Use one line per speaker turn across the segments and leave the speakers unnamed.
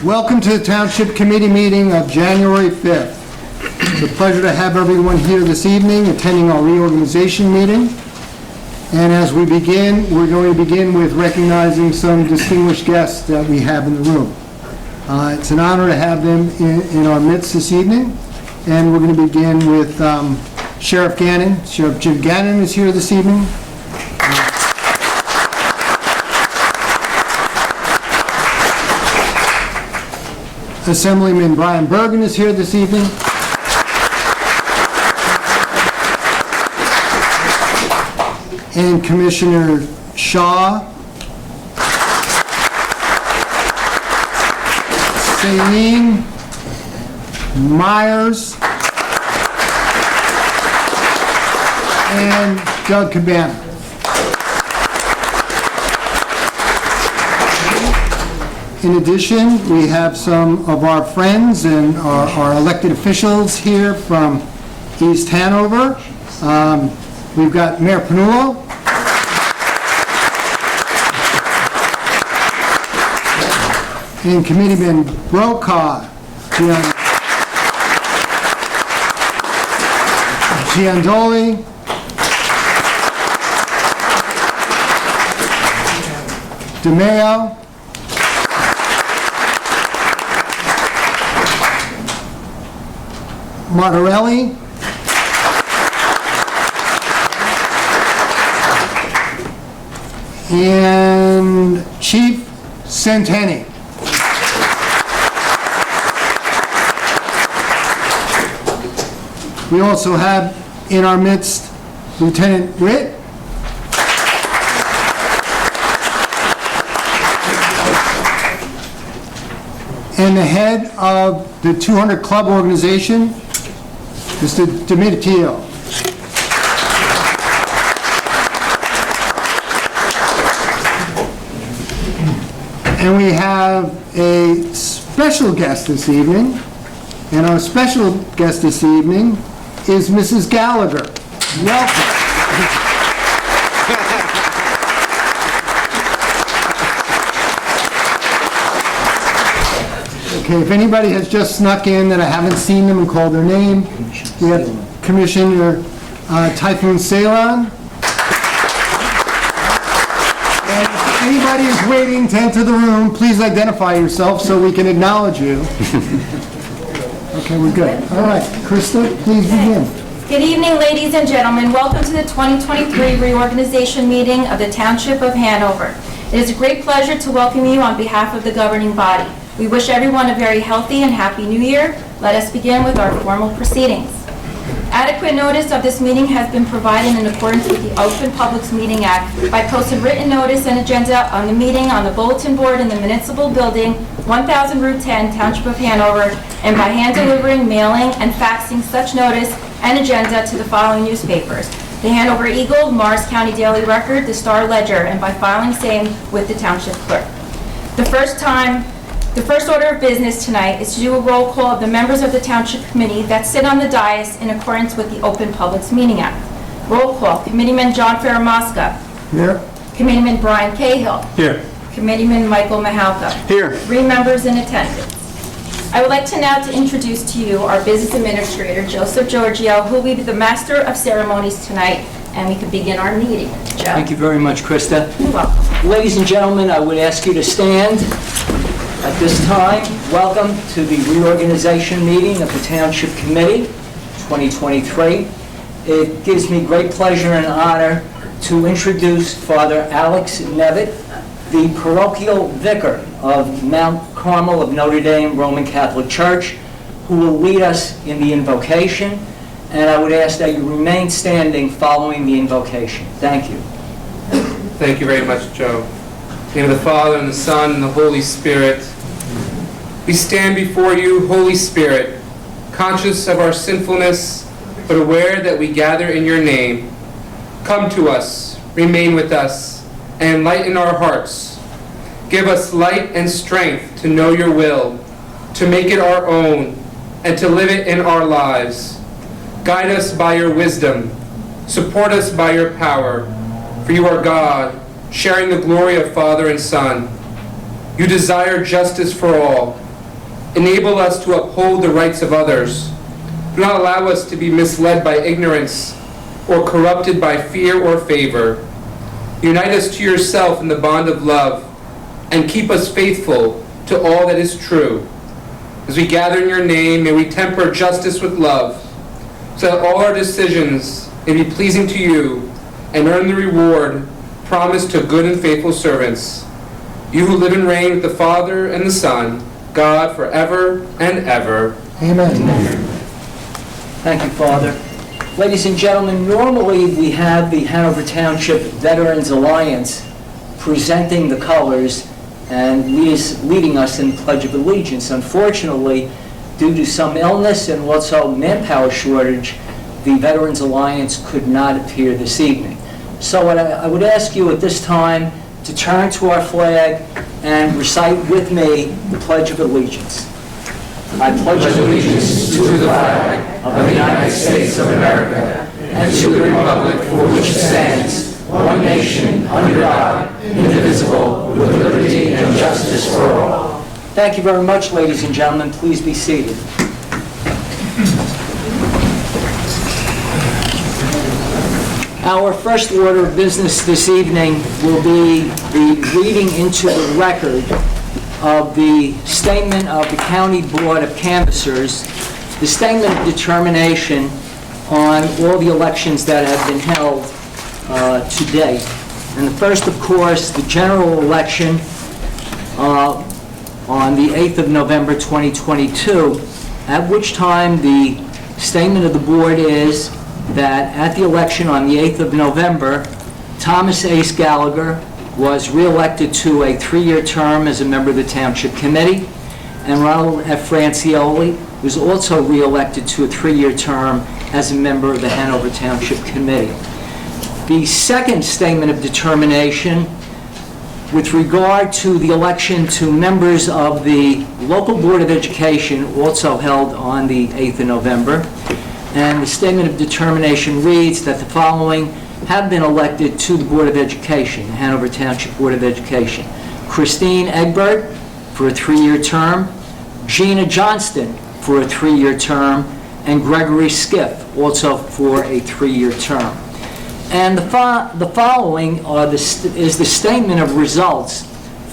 Welcome to the Township Committee meeting of January 5th. It's a pleasure to have everyone here this evening attending our reorganization meeting. And as we begin, we're going to begin with recognizing some distinguished guests that we have in the room. It's an honor to have them in our midst this evening. And we're going to begin with Sheriff Gannon. Sheriff Jim Gannon is here this evening. Assemblyman Brian Bergen is here this evening. And Commissioner Shaw, Saline, Myers, and Doug Cabana. In addition, we have some of our friends and our elected officials here from East Hanover. We've got Mayor Panullo. And Committeeman Brokaw, Giandoli, DeMeo, Martorelli, and Chief Centeni. We also have in our midst Lieutenant Ritt, and the head of the 200 Club organization, Mr. Domitio. And we have a special guest this evening, and our special guest this evening is Mrs. Gallagher. Welcome. Okay, if anybody has just snuck in that I haven't seen them and called their name, we have Commissioner Typhoon Ceylon. And if anybody is waiting to enter the room, please identify yourself so we can acknowledge you. Okay, we're good. All right, Krista, please begin.
Good evening, ladies and gentlemen. Welcome to the 2023 reorganization meeting of the Township of Hanover. It is a great pleasure to welcome you on behalf of the governing body. We wish everyone a very healthy and happy new year. Let us begin with our formal proceedings. Adequate notice of this meeting has been provided in accordance with the Open Public Meeting Act by posted written notice and agenda on the meeting on the bulletin board in the Municipal Building, 1000 Route 10, Township of Hanover, and by hand delivering, mailing, and faxing such notice and agenda to the following newspapers: the Hanover Eagle, Morris County Daily Record, the Star Ledger, and by filing same with the Township Clerk. The first order of business tonight is to do a roll call of the members of the Township Committee that sit on the dais in accordance with the Open Public Meeting Act. Roll call: Committeeman John Faramasca.
Here.
Committeeman Brian Cahill.
Here.
Committeeman Michael Mahalka.
Here.
3 members in attendance. I would like to now introduce to you our Business Administrator, Joseph Giorgio, who will be the Master of Ceremonies tonight, and we can begin our meeting. Joe?
Thank you very much, Krista.
You're welcome.
Ladies and gentlemen, I would ask you to stand at this time. Welcome to the reorganization meeting of the Township Committee 2023. It gives me great pleasure and honor to introduce Father Alex Nevitt, the parochial vicar of Mount Carmel of Notre Dame Roman Catholic Church, who will lead us in the invocation, and I would ask that you remain standing following the invocation. Thank you.
Thank you very much, Joe. In the name of the Father, and the Son, and the Holy Spirit. We stand before you, Holy Spirit, conscious of our sinfulness, but aware that we gather in your name. Come to us, remain with us, and enlighten our hearts. Give us light and strength to know your will, to make it our own, and to live it in our lives. Guide us by your wisdom. Support us by your power. For you are God, sharing the glory of Father and Son. You desire justice for all, Enable us to uphold the rights of others. Do not allow us to be misled by ignorance or corrupted by fear or favor. Unite us to yourself in the bond of love, and keep us faithful to all that is true. As we gather in your name, may we temper justice with love, so that all our decisions may be pleasing to you and earn the reward promised to good and faithful servants. You who live and reign with the Father and the Son, God, forever and ever.
Amen.
Thank you, Father. Ladies and gentlemen, normally we have the Hanover Township Veterans Alliance presenting the colors and leading us in Pledge of Allegiance. Unfortunately, due to some illness and also manpower shortage, the Veterans Alliance could not appear this evening. So I would ask you at this time to turn to our flag and recite with me the Pledge of Allegiance. I pledge allegiance to the flag of the United States of America and to the republic for which it stands, one nation, under God, indivisible, with liberty and justice for all. Thank you very much, ladies and gentlemen. Please be seated. Our first order of business this evening will be the reading into the record of the statement of the County Board of Canvassers, the statement of determination on all the elections that have been held to date. And the first, of course, the general election on the 8th of November 2022, at which time the statement of the board is that at the election on the 8th of November, Thomas Ace Gallagher was re-elected to a 3-year term as a member of the Township Committee, and Ronald F. Francioli was also re-elected to a 3-year term as a member of the Hanover Township Committee. The second statement of determination with regard to the election to members of the local Board of Education, also held on the 8th of November, and the statement of determination reads that the following have been elected to the Board of Education, the Hanover Township Board of Education: Christine Egbert for a 3-year term, Gina Johnston for a 3-year term, and Gregory Skiff also for a 3-year term. And the following is the statement of results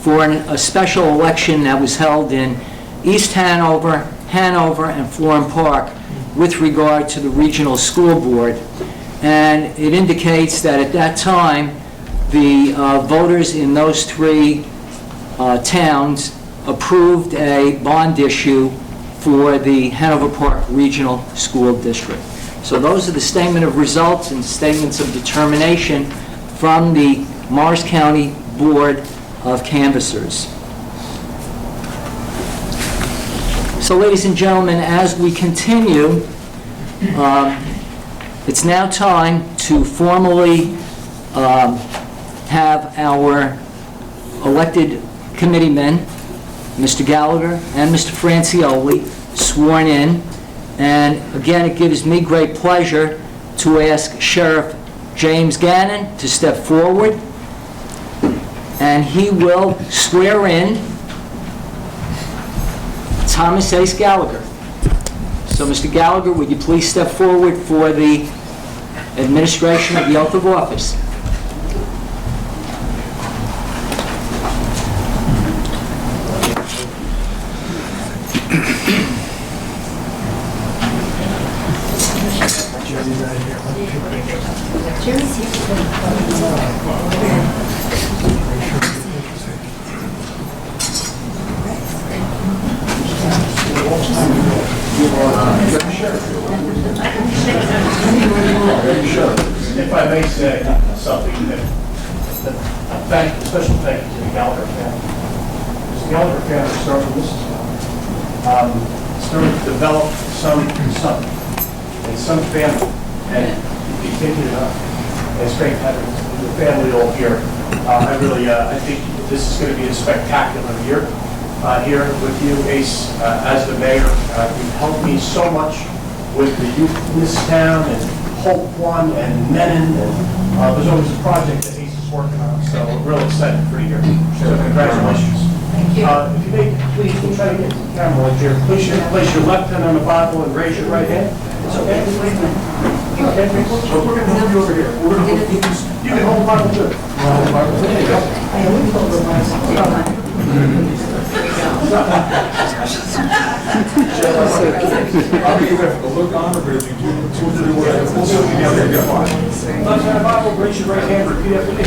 for a special election that was held in East Hanover, Hanover, and Florham Park with regard to the Regional School Board. And it indicates that at that time, the voters in those 3 towns approved a bond issue for the Hanover Park Regional School District. So those are the statement of results and statements of determination from the Morris County Board of Canvassers. So ladies and gentlemen, as we continue, it's now time to formally have our elected committeemen, Mr. Gallagher and Mr. Francioli, sworn in. And again, it gives me great pleasure to ask Sheriff James Gannon to step forward, and he will swear in Thomas Ace Gallagher. So, Mr. Gallagher, would you please step forward for the administration of the oath of office?
If I may say something, a special thank you to the Gallagher family. The Gallagher family started this started to develop some family, and continued on. It's great having the family all here. I think this is going to be a spectacular year here with you, Ace, as the mayor. You've helped me so much with the youth in this town, and Hope One, and Menon, and there's always a project that Ace is working on, so we're real excited for you. So congratulations.
Thank
If you may, please, we'll try to get the camera right there. Place your left hand on the Bible and raise your right hand. It's okay? Okay, so we're going to move you over here. We're going to move you. You can hold the Bible too. Hold the Bible. There you go.
I'll be there for the look on, but if you do whatever, we'll do it together.
Left hand on the Bible, raise your right hand, repeat after me.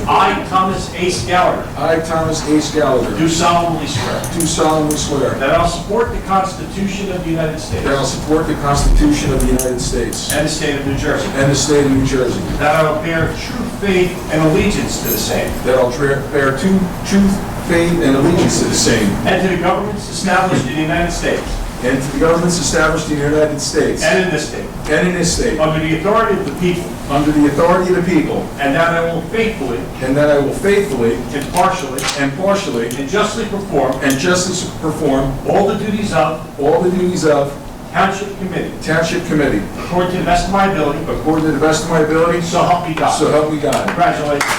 I, Thomas Ace Gallagher,
I, Thomas H. Gallagher,
do solemnly swear
do solemnly swear
that I'll support the Constitution of the United States
that I will support the Constitution of the United States
and the state of New Jersey,
and the state of New Jersey,
that I will bear true faith and allegiance to the same,
that I'll bear true faith and allegiance to the same,
and to the governments established in the United States
and to the governments established in the United States
and in this state,
under
the authority of the people,
the authority of the people,
and that I will faithfully,
impartially,
impartially, and justly perform all the duties of Township Committee according to the best of my ability, so help me God.
So help me God.
Congratulations.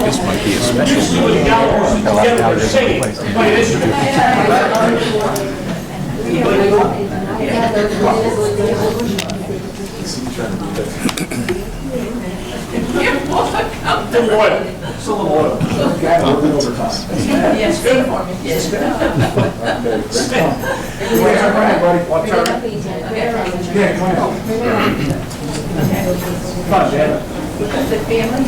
This might be a special
Usually the Gallagher's together, they're singing, play an instrument. Some oil. Just a little oil.
Yes, big for me. Yes.
One turn. Yeah, come on. Come on, Dad.
The family.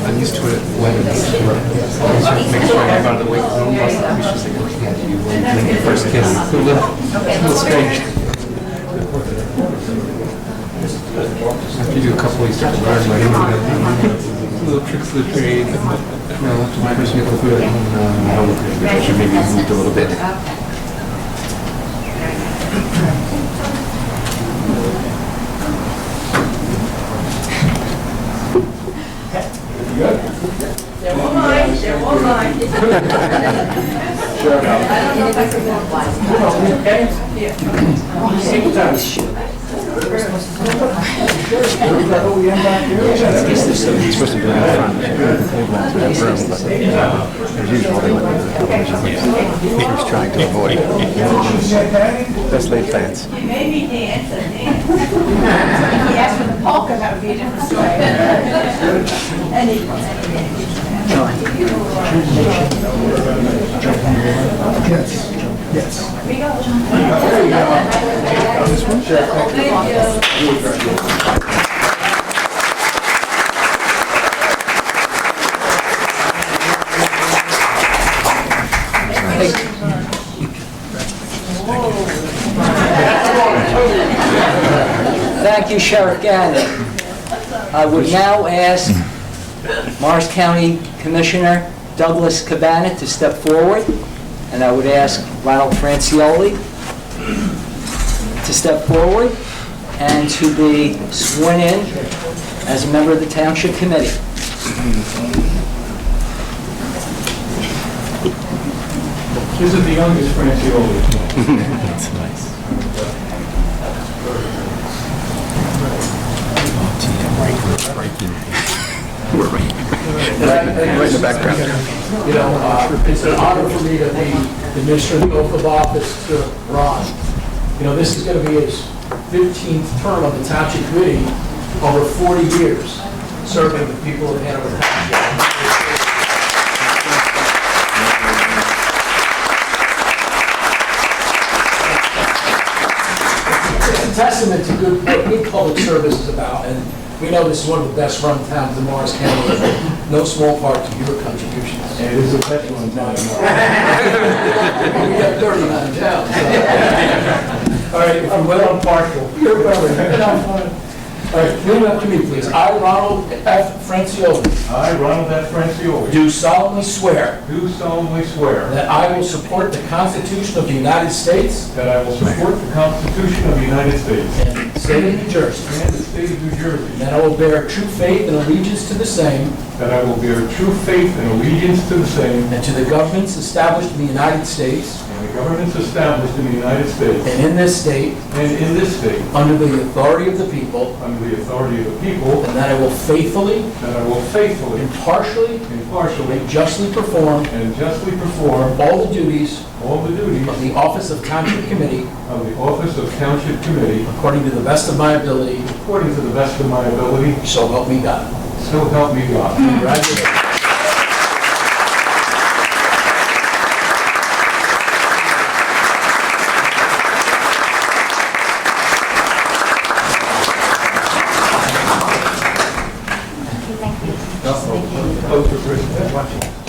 I'm used to it when it's make sure I have out of the way. I'm used to the first kiss. It's a little strange. After you do a couple of start to learn my little tricks of the trade. After the first meal of food at home, I should maybe moved a little bit.
There were mine. There were mine. I don't know if I could go blind.
Okay? Take your time.
He's supposed to be in front of the room, but as usual, they wouldn't do the television. He was trying to avoid best laid plans.
You made me dance and dance. If he asked for the polka, that would be a different story.
Yes.
Thank you, Sheriff Gannon. I would now ask Morris County Commissioner Douglas Cabana to step forward, and I would ask Ronald Francioli to step forward and to be sworn in as a member of the Township Committee.
This is the youngest Francioli.
That's nice. We're right in the background.
You know, it's an honor for me to be administering the oath of office to Ron. You know, this is going to be his 15th term on the Township Committee, over 40 years serving the people of Hanover Township. It's a testament to what good public service is about, and we know this is one of the best run towns in Morris County, no small part to your contributions.
And it is a best one now.
We got 39 towns.
All right, if I'm well impartial.
You're well. All right, repeat after me, please. I, Ronald F. Francioli,
I, Ronald F. Francioli,
do solemnly swear
do solemnly swear
that I will support the Constitution of the United States
that I will support the Constitution of the United States
and the state of New Jersey,
and the state of New Jersey,
and that I will bear true faith and allegiance to the same
that I will bear true faith and allegiance to the same
and to the governments established in the United States
and the governments established in the United States
and in this state
and in this state
under the authority of the people,
under the authority of the people,
and that I will faithfully,
that I will faithfully,
impartially,
impartially,
and justly perform
and justly perform
all the duties
all the duties
of the office of Township Committee
of the office of Township Committee
according to the best of my ability,
according to the best of my ability,
so help me God.
so help me God.
Congratulations.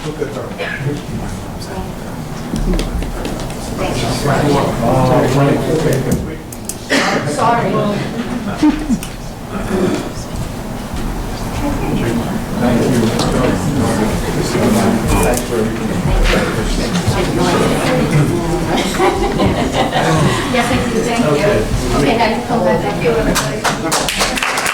Look at her.
Sorry. Yes, I do, thank you. Okay, now you come back. Thank you, everybody.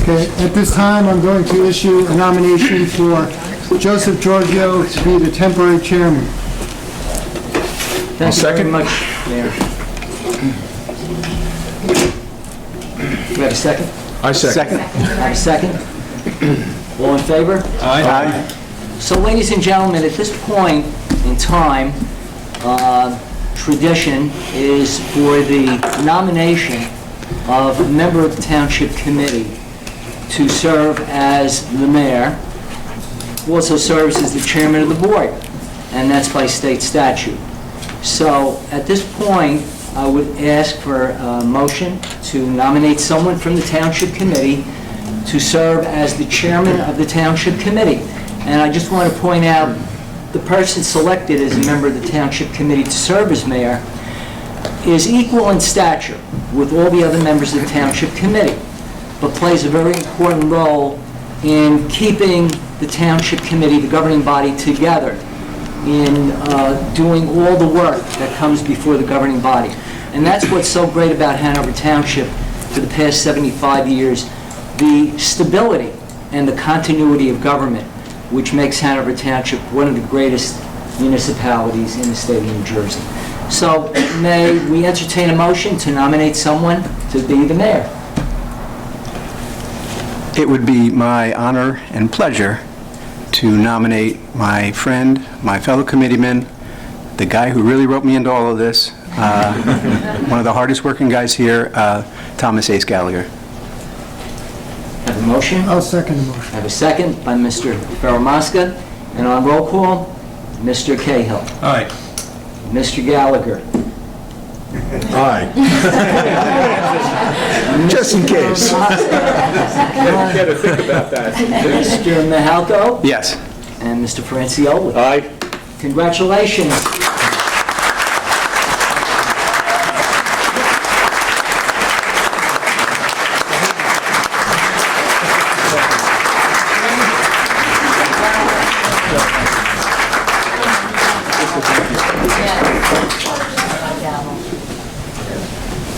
Okay, at this time, I'm going to issue a nomination for Joseph Giorgio to be the temporary chairman.
Thank you very much, Mayor. We have a second?
I second.
I have a second. All in favor?
Aye.
So, ladies and gentlemen, at this point in time, tradition is for the nomination of a member of the Township Committee to serve as the mayor, who also serves as the chairman of the board, and that's by state statute. So, at this point, I would ask for a motion to nominate someone from the Township Committee to serve as the chairman of the Township Committee. And I just want to point out, the person selected as a member of the Township Committee to serve as mayor is equal in stature with all the other members of the Township Committee, but plays a very important role in keeping the Township Committee, the governing body, together in doing all the work that comes before the governing body. And that's what's so great about Hanover Township for the past 75 years, the stability and the continuity of government, which makes Hanover Township one of the greatest municipalities in the state of New Jersey. So may we entertain a motion to nominate someone to be the mayor?
It would be my honor and pleasure to nominate my friend, my fellow committeeman, the guy who really wrote me into all of this, one of the hardest working guys here, Thomas Ace Gallagher.
Have a motion?
I'll second the motion.
I have a second by Mr. Ferramaska, and on roll call, Mr. Cahill.
Aye.
Mr. Gallagher.
Aye. Just in case. Got to think about that.
Mr. Mahalko
Yes.
and Mr. Francioli.
Aye.
Congratulations.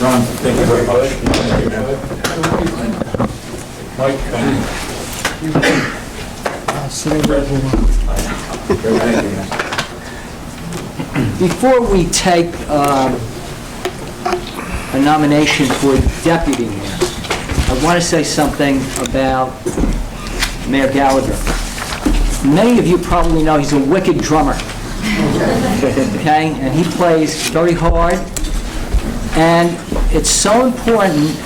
Ron, thank you very much. Mike,
I'll sit over everyone.
Before we take a nomination for deputy mayor, I want to say something about Mayor Gallagher. Many of you probably know he's a wicked drummer, okay? And he plays very hard. And it's so important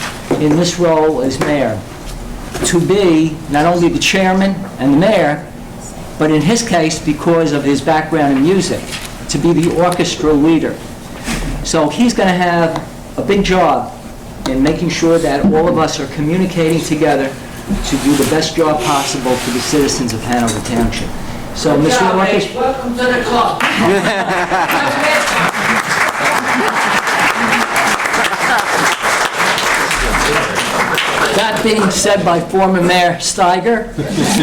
in this role as mayor to be not only the chairman and the mayor, but in his case, because of his background in music, to be the orchestra leader. So he's going to have a big job in making sure that all of us are communicating together to do the best job possible for the citizens of Hanover Township. So, Mr. Orchestra...
Welcome to the club. That being said by former Mayor Steiger,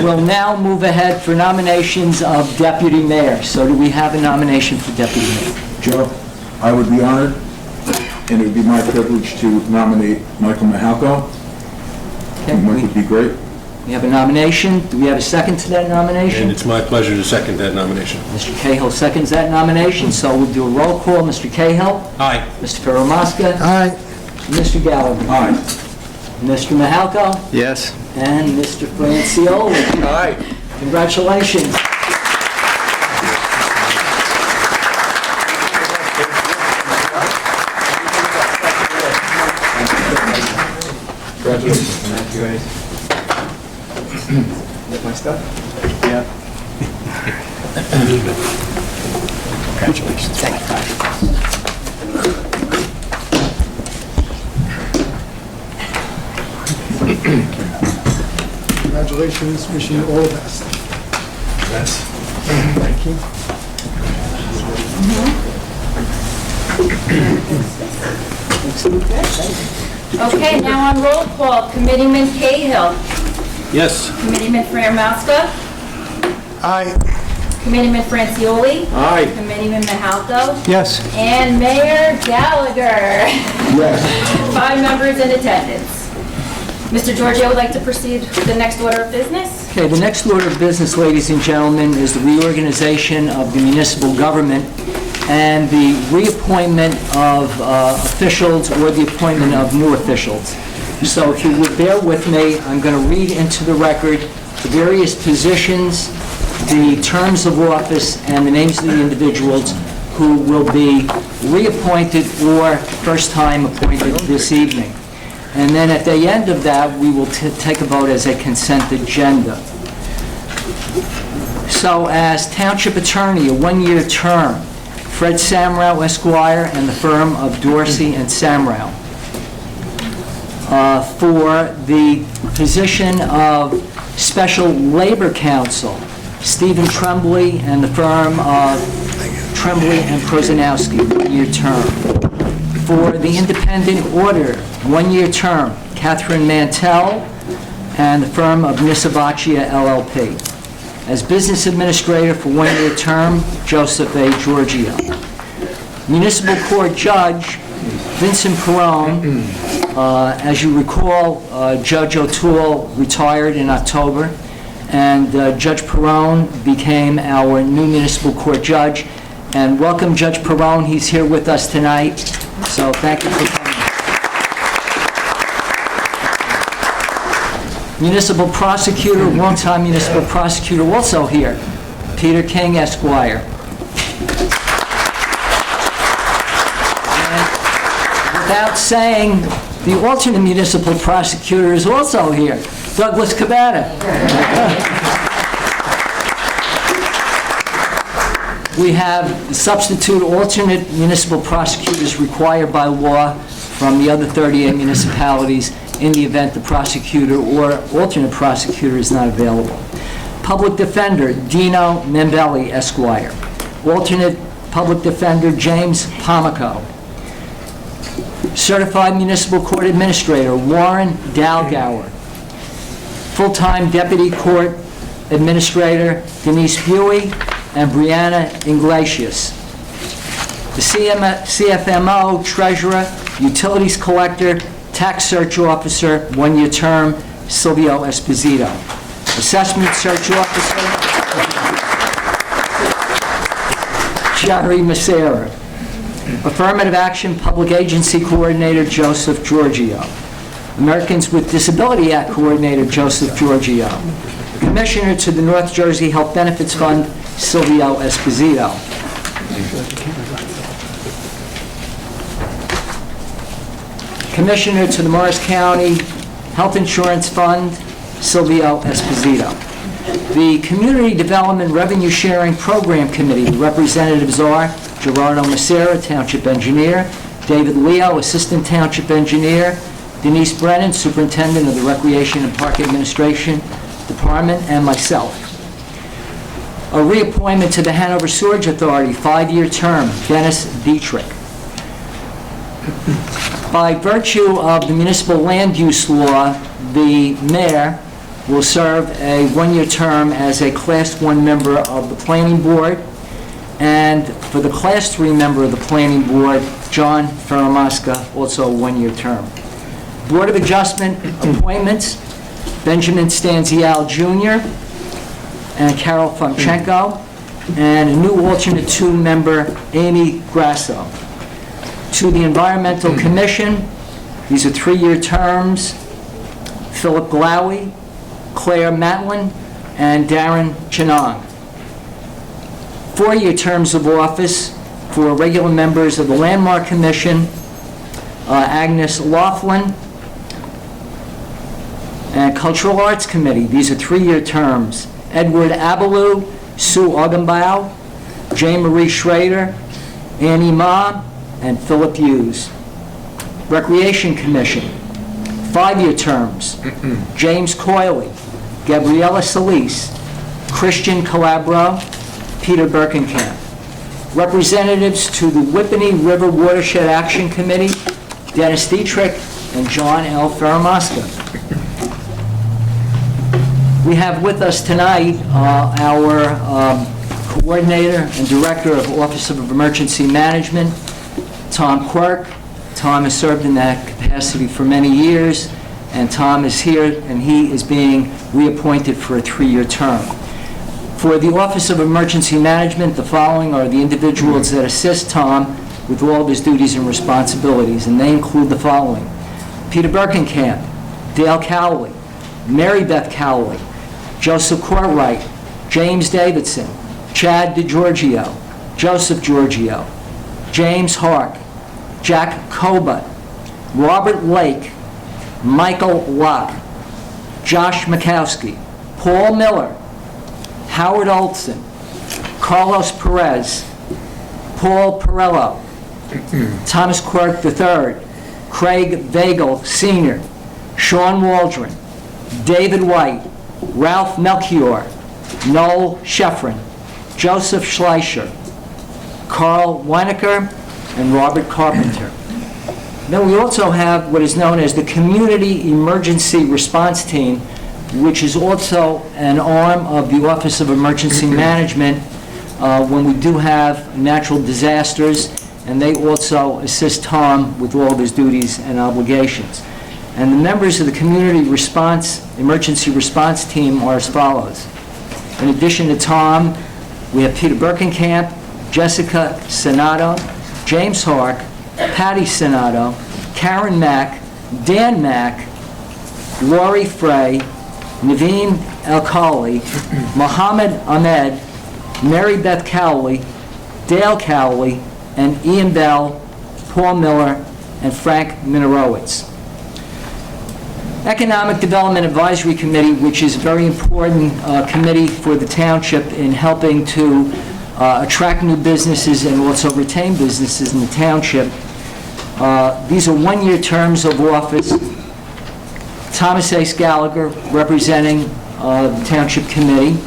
we'll now move ahead for nominations of deputy mayor. So do we have a nomination for deputy mayor?
Joe, I would be honored, and it would be my privilege to nominate Michael Mahalko.
Okay,
Mike would be great.
we have a nomination. Do we have a second to that nomination?
And it's my pleasure to second that nomination.
Mr. Cahill seconds that nomination, so we'll do a roll call. Mr. Cahill?
Aye.
Mr. Ferromosca?
Aye.
Mr. Gallagher?
Aye.
Mr. Mahalko?
Yes.
And Mr. Francioli?
Aye.
Congratulations.
Thank you, guys. Get my stuff? Yeah. Congratulations. Thank
Congratulations, wishing you all the best. Thank you.
Okay, now on roll call, Committeeman Cahill,
Yes.
Committeeman Ferromosca,
Aye.
Committeeman Francioli,
Aye.
Committeeman Mahalko,
Yes.
and Mayor Gallagher. Yes. 5 members in attendance. Mr. Giorgio would like to proceed with the next order of business.
Okay, the next order of business, ladies and gentlemen, is the reorganization of the municipal government and the reappointment of officials or the appointment of new officials. So if you would bear with me, I'm going to read into the record the various positions, the terms of office, and the names of the individuals who will be reappointed or first-time appointed this evening. And then at the end of that, we will take a vote as a consent agenda. So as Township Attorney, a 1-year term, Fred Samrow Esquire and the firm of Dorsey and Samrow. For the position of Special Labor Counsel, Stephen Tremblay and the firm of Tremblay and Prozanowski, 1-year term. For the Independent Auditor, 1-year term, Catherine Mantell and the firm of Nisavaccia LLP. As Business Administrator for 1-year term, Joseph A. Giorgio. Municipal Court Judge, Vincent Perrone. As you recall, Judge O'Toole retired in October, and Judge Perrone became our new Municipal Court Judge. And welcome Judge Perrone, he's here with us tonight, so thank you for coming. Municipal Prosecutor, longtime Municipal Prosecutor also here, Peter King Esquire. And without saying, the alternate Municipal Prosecutor is also here, Douglas Cabana. We have substitute alternate municipal prosecutors required by law from the other 38 municipalities in the event the prosecutor or alternate prosecutor is not available. Public Defender, Dino Membelli, Esquire. Alternate Public Defender, James Pomico. Certified Municipal Court Administrator, Warren Dalgower. Full-time Deputy Court Administrator, Denise Buey and Brianna Iglesias. The CFMO, Treasurer, Utilities Collector, Tax Search Officer, 1-year term, Silvio Esposito. Assessment Search Officer, Jerry Macera. Affirmative Action Public Agency Coordinator, Joseph Giorgio. Americans with Disability Act Coordinator, Joseph Giorgio. Commissioner to the North Jersey Health Benefits Fund, Silvio Esposito. Commissioner to the Morris County Health Insurance Fund, Silvio Esposito. The Community Development Revenue Sharing Program Committee, representatives are Gerardo Macera, Township Engineer, David Leo, Assistant Township Engineer, Denise Brennan, Superintendent of the Recreation and Park Administration Department, and myself. A reappointment to the Hanover Sewerage Authority, 5-year term, Dennis Dietrich. By virtue of the municipal land use law, the mayor will serve a 1-year term as a Class 1 member of the Planning Board, and for the Class 3 member of the Planning Board, John Faramasca, also a 1-year term. Board of Adjustment appointments, Benjamin Stanzial Jr. and Carol Fomchenko, and a new alternate 2 member, Amy Grasso. To the Environmental Commission, these are 3-year terms, Philip Glaoui, Claire Matlin, and Darren Chinong. 4-year terms of office for regular members of the Landmark Commission, Agnes Laughlin, and Cultural Arts Committee. These are 3-year terms, Edward Abalou, Sue Augenbaugh, Jane Marie Schrader, Annie Ma, and Philip Hughes. Recreation Commission, 5-year terms, James Coyley, Gabriella Solis, Christian Calabro, Peter Birkenkamp. Representatives to the Whippany River Watershed Action Committee, Dennis Dietrich and John L. Faramasca. We have with us tonight our Coordinator and Director of Office of Emergency Management, Tom Quirk. Tom has served in that capacity for many years, and Tom is here, and he is being reappointed for a 3-year term. For the Office of Emergency Management, the following are the individuals that assist Tom with all of his duties and responsibilities, and they include the following: Peter Birkenkamp, Dale Cowley, Mary Beth Cowley, Joseph Courtwright, James Davidson, Chad DeGiorgio, Joseph Giorgio, James Hark, Jack Coba, Robert Lake, Michael Locke, Josh Makowski, Paul Miller, Howard Olson, Carlos Perez, Paul Perello, Thomas Quirk III, Craig Vagel Sr., Sean Waldron, David White, Ralph Melchior, Noel Sheffrin, Joseph Schleicher, Carl Weinecker, and Robert Carpenter. Then we also have what is known as the Community Emergency Response Team, which is also an arm of the Office of Emergency Management when we do have natural disasters, and they also assist Tom with all of his duties and obligations. And the members of the Community Emergency Response Team are as follows. In addition to Tom, we have Peter Birkenkamp, Jessica Sinato, James Hark, Patty Sinato, Karen Mack, Dan Mack, Lori Frey, Naveen Alkali, Mohammed Ahmed, Mary Beth Cowley, Dale Cowley, and Ian Bell, Paul Miller, and Frank Minorowitz. Economic Development Advisory Committee, which is a very important committee for the township in helping to attract new businesses and also retain businesses in the township. These are 1-year terms of office. Thomas A. Gallagher, representing the Township Committee,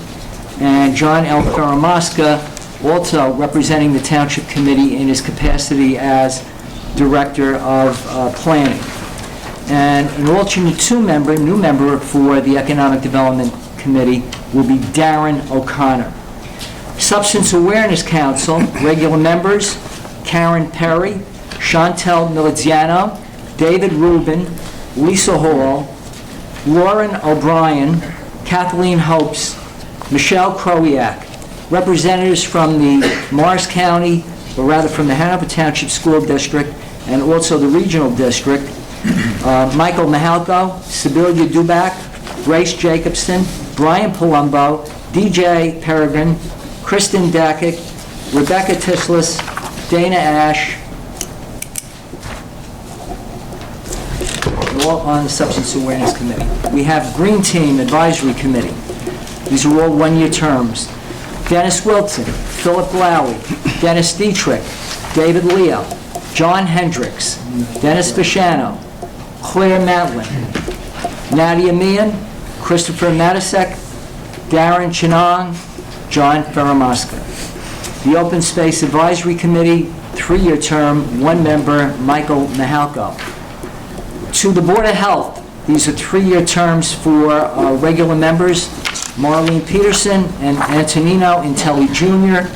and John L. Faramasca, also representing the Township Committee in his capacity as Director of Planning. And an alternate 2 member, new member for the Economic Development Committee will be Darren O'Connor. Substance Awareness Council, regular members, Karen Perry, Chantel Miliziano, David Rubin, Lisa Hall, Lauren O'Brien, Kathleen Hopes, Michelle Krowiak. Representatives from the Morris County, or rather from the Hanover Township School District, and also the Regional District, Michael Mahalko, Sibylla Duback, Grace Jacobson, Brian Palumbo, DJ Peregrine, Kristen Dakic, Rebecca Tislis, Dana Ash, all on the Substance Awareness Committee. We have Green Team Advisory Committee. These are all one-year terms. Dennis Wilson, Philip Lowy, Dennis Dietrich, David Leo, John Hendricks, Dennis Fasciano, Claire Matlin, Nadia Meehan, Christopher Matisek, Darren Chinong, John Ferramasca. The Open Space Advisory Committee, 3-year term, 1 member, Michael Mahalko. To the Board of Health, these are 3-year terms for regular members, Marlene Peterson and Antonino Intelli Jr.,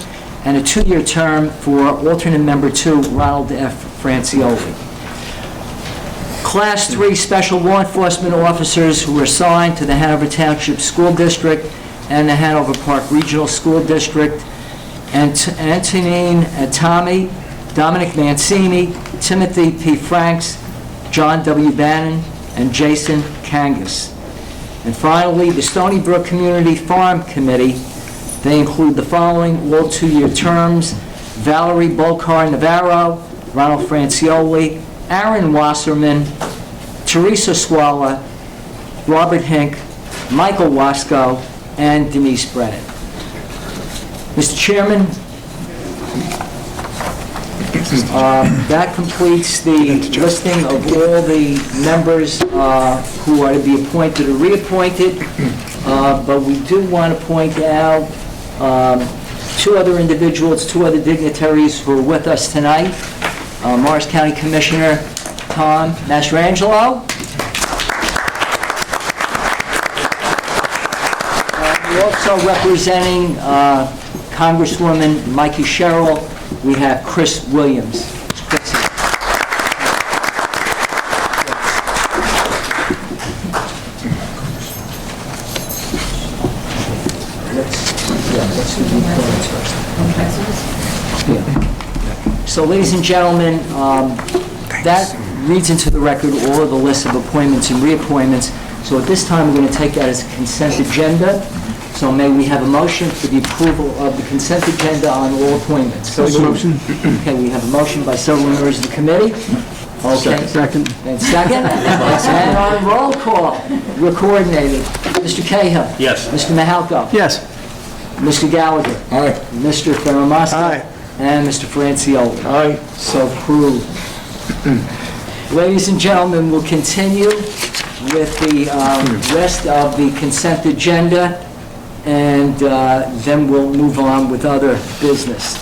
and a 2-year term for alternate member 2, Ronald F. Francioli. Class 3 special law enforcement officers who are assigned to the Hanover Township School District and the Hanover Park Regional School District, Antonine Atami, Dominic Mancini, Timothy P. Franks, John W. Bannon, and Jason Kangas. And finally, the Stony Brook Community Farm Committee. They include the following, all 2-year terms: Valerie Bolcar Navarro, Ronald Francioli, Aaron Wasserman, Teresa Swalla, Robert Hink, Michael Wasco, and Denise Brennan. Mr. Chairman, that completes the listing of all the members who are to be appointed or reappointed, but we do want to point out 2 other individuals, 2 other dignitaries who are with us tonight. Morris County Commissioner Tom Mastrangelo. And also representing Congresswoman Mikey Sherrill, we have Chris Williams. So, ladies and gentlemen, that reads into the record all of the lists of appointments and reappointments. So at this time, we're going to take that as a consent agenda. So may we have a motion for the approval of the consent agenda on all appointments?
So motion.
Okay, we have a motion by several members of the committee. Okay.
Second.
And second. And on roll call, we're coordinated. Mr. Cahill.
Yes.
Mr. Mahalko.
Yes.
Mr. Gallagher.
Aye.
Mr. Ferramasca.
Aye.
And Mr. Francioli.
Aye.
So approved. Ladies and gentlemen, we'll continue with the rest of the consent agenda, and then we'll move on with other business.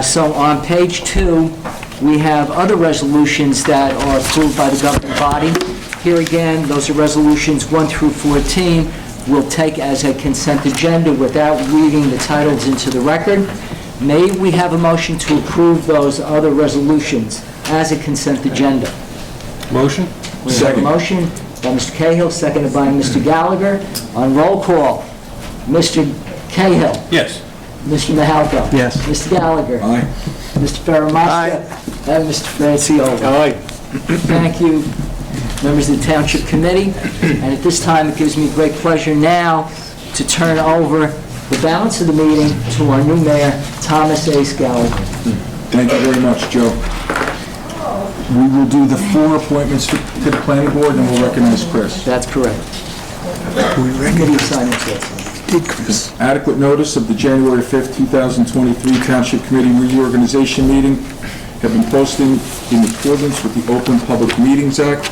So on page 2, we have other resolutions that are approved by the governing body. Here again, those are resolutions 1 through 14. We'll take as a consent agenda without reading the titles into the record. May we have a motion to approve those other resolutions as a consent agenda?
Motion?
We have a motion by Mr. Cahill, seconded by Mr. Gallagher. On roll call, Mr. Cahill.
Yes.
Mr. Mahalko.
Yes.
Mr. Gallagher.
Aye.
Mr. Ferramasca. And Mr. Francioli.
Aye.
Thank you, members of the Township Committee. And at this time, it gives me great pleasure now to turn over the balance of the meeting to our new mayor, Thomas A. Gallagher.
Thank you very much, Joe. We will do the 4 appointments to the planning board, and we'll recognize Chris.
That's correct. Committee assignments, yes.
Adequate notice of the January 5th, 2023 Township Committee reorganization meeting have been posted in accordance with the Open Public Meetings Act.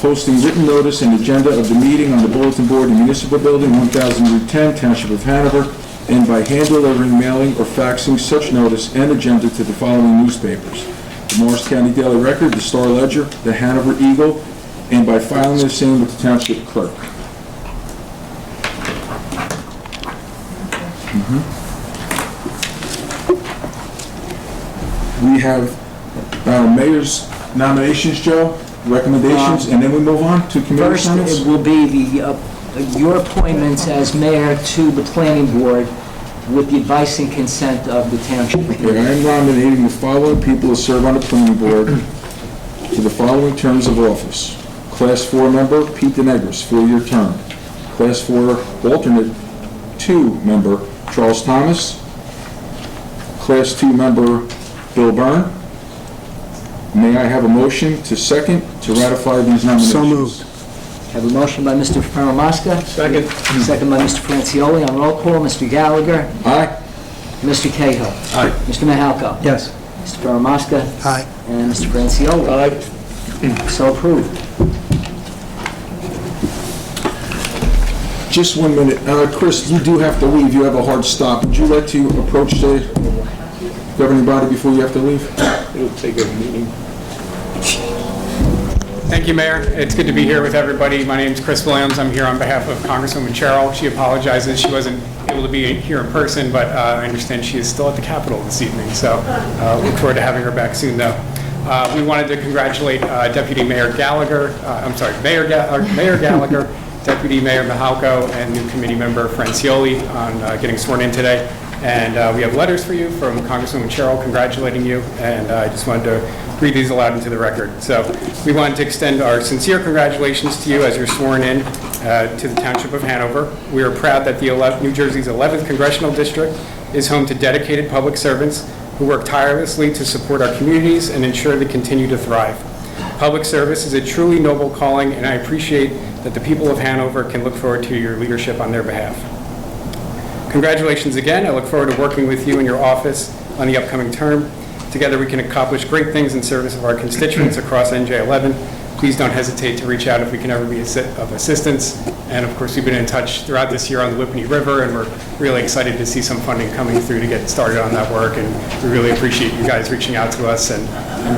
Posting written notice and agenda of the meeting on the bulletin board in Municipal Building, 1000 Route 10, Township of Hanover, and by hand delivering, mailing, or faxing such notice and agenda to the following newspapers: the Morris County Daily Record, the Star Ledger, the Hanover Eagle, and by filing the same with the Township Clerk. We have mayor's nominations, Joe, recommendations, and then we move on to committee
First,
assignments.
it will be your appointments as mayor to the planning board with the advice and consent of the township.
Okay, I am nominating the following people to serve on the planning board to the following terms of office. Class 4 member, Pete DeNegris, 4-year term. Class 4 alternate 2 member, Charles Thomas. Class 2 member, Bill Byrne. May I have a motion to second to ratify these nominations?
So moved.
Have a motion by Mr. Faramasca. Second. Second by Mr. Francioli. On roll call, Mr. Gallagher.
Aye.
Mr. Cahill.
Aye.
Mr. Mahalka.
Yes.
Mr. Faramasca.
Aye.
And Mr. Francioli.
Aye.
So approved.
Just 1 minute. Chris, you do have to leave. You have a hard stop. Would you like to approach the governing body before you have to leave?
It'll take a meeting.
Thank you, Mayor. It's good to be here with everybody. My name is Chris Williams. I'm here on behalf of Congresswoman Cheryl. She apologizes she wasn't able to be here in person, but I understand she is still at the Capitol this evening, so look forward to having her back soon, though. We wanted to congratulate Deputy Mayor Gallagher, Mayor Gallagher, Deputy Mayor Mahalko, and new committee member Francioli on getting sworn in today. And we have letters for you from Congresswoman Cheryl congratulating you, and I just wanted to read these aloud into the record. So we wanted to extend our sincere congratulations to you as you're sworn in to the Township of Hanover. We are proud that the New Jersey's 11th Congressional District is home to dedicated public servants who work tirelessly to support our communities and ensure they continue to thrive. Public service is a truly noble calling, and I appreciate that the people of Hanover can look forward to your leadership on their behalf. Congratulations again. I look forward to working with you in your office on the upcoming term. Together we can accomplish great things in service of our constituents across NJ11. Please don't hesitate to reach out if we can ever be of assistance. And of course, we've been in touch throughout this year on the Whippany River, and we're really excited to see some funding coming through to get started on that work. And we really appreciate you guys reaching out to us and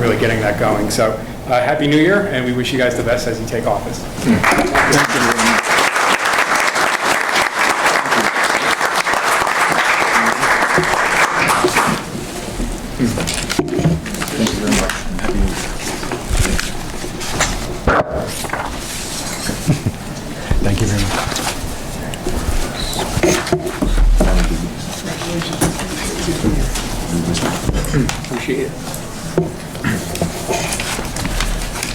really getting that going. So Happy New Year, and we wish you guys the best as you take office.
Thank you very much. Thank you very much. Happy New Year.
Thank you very much.
Appreciate it.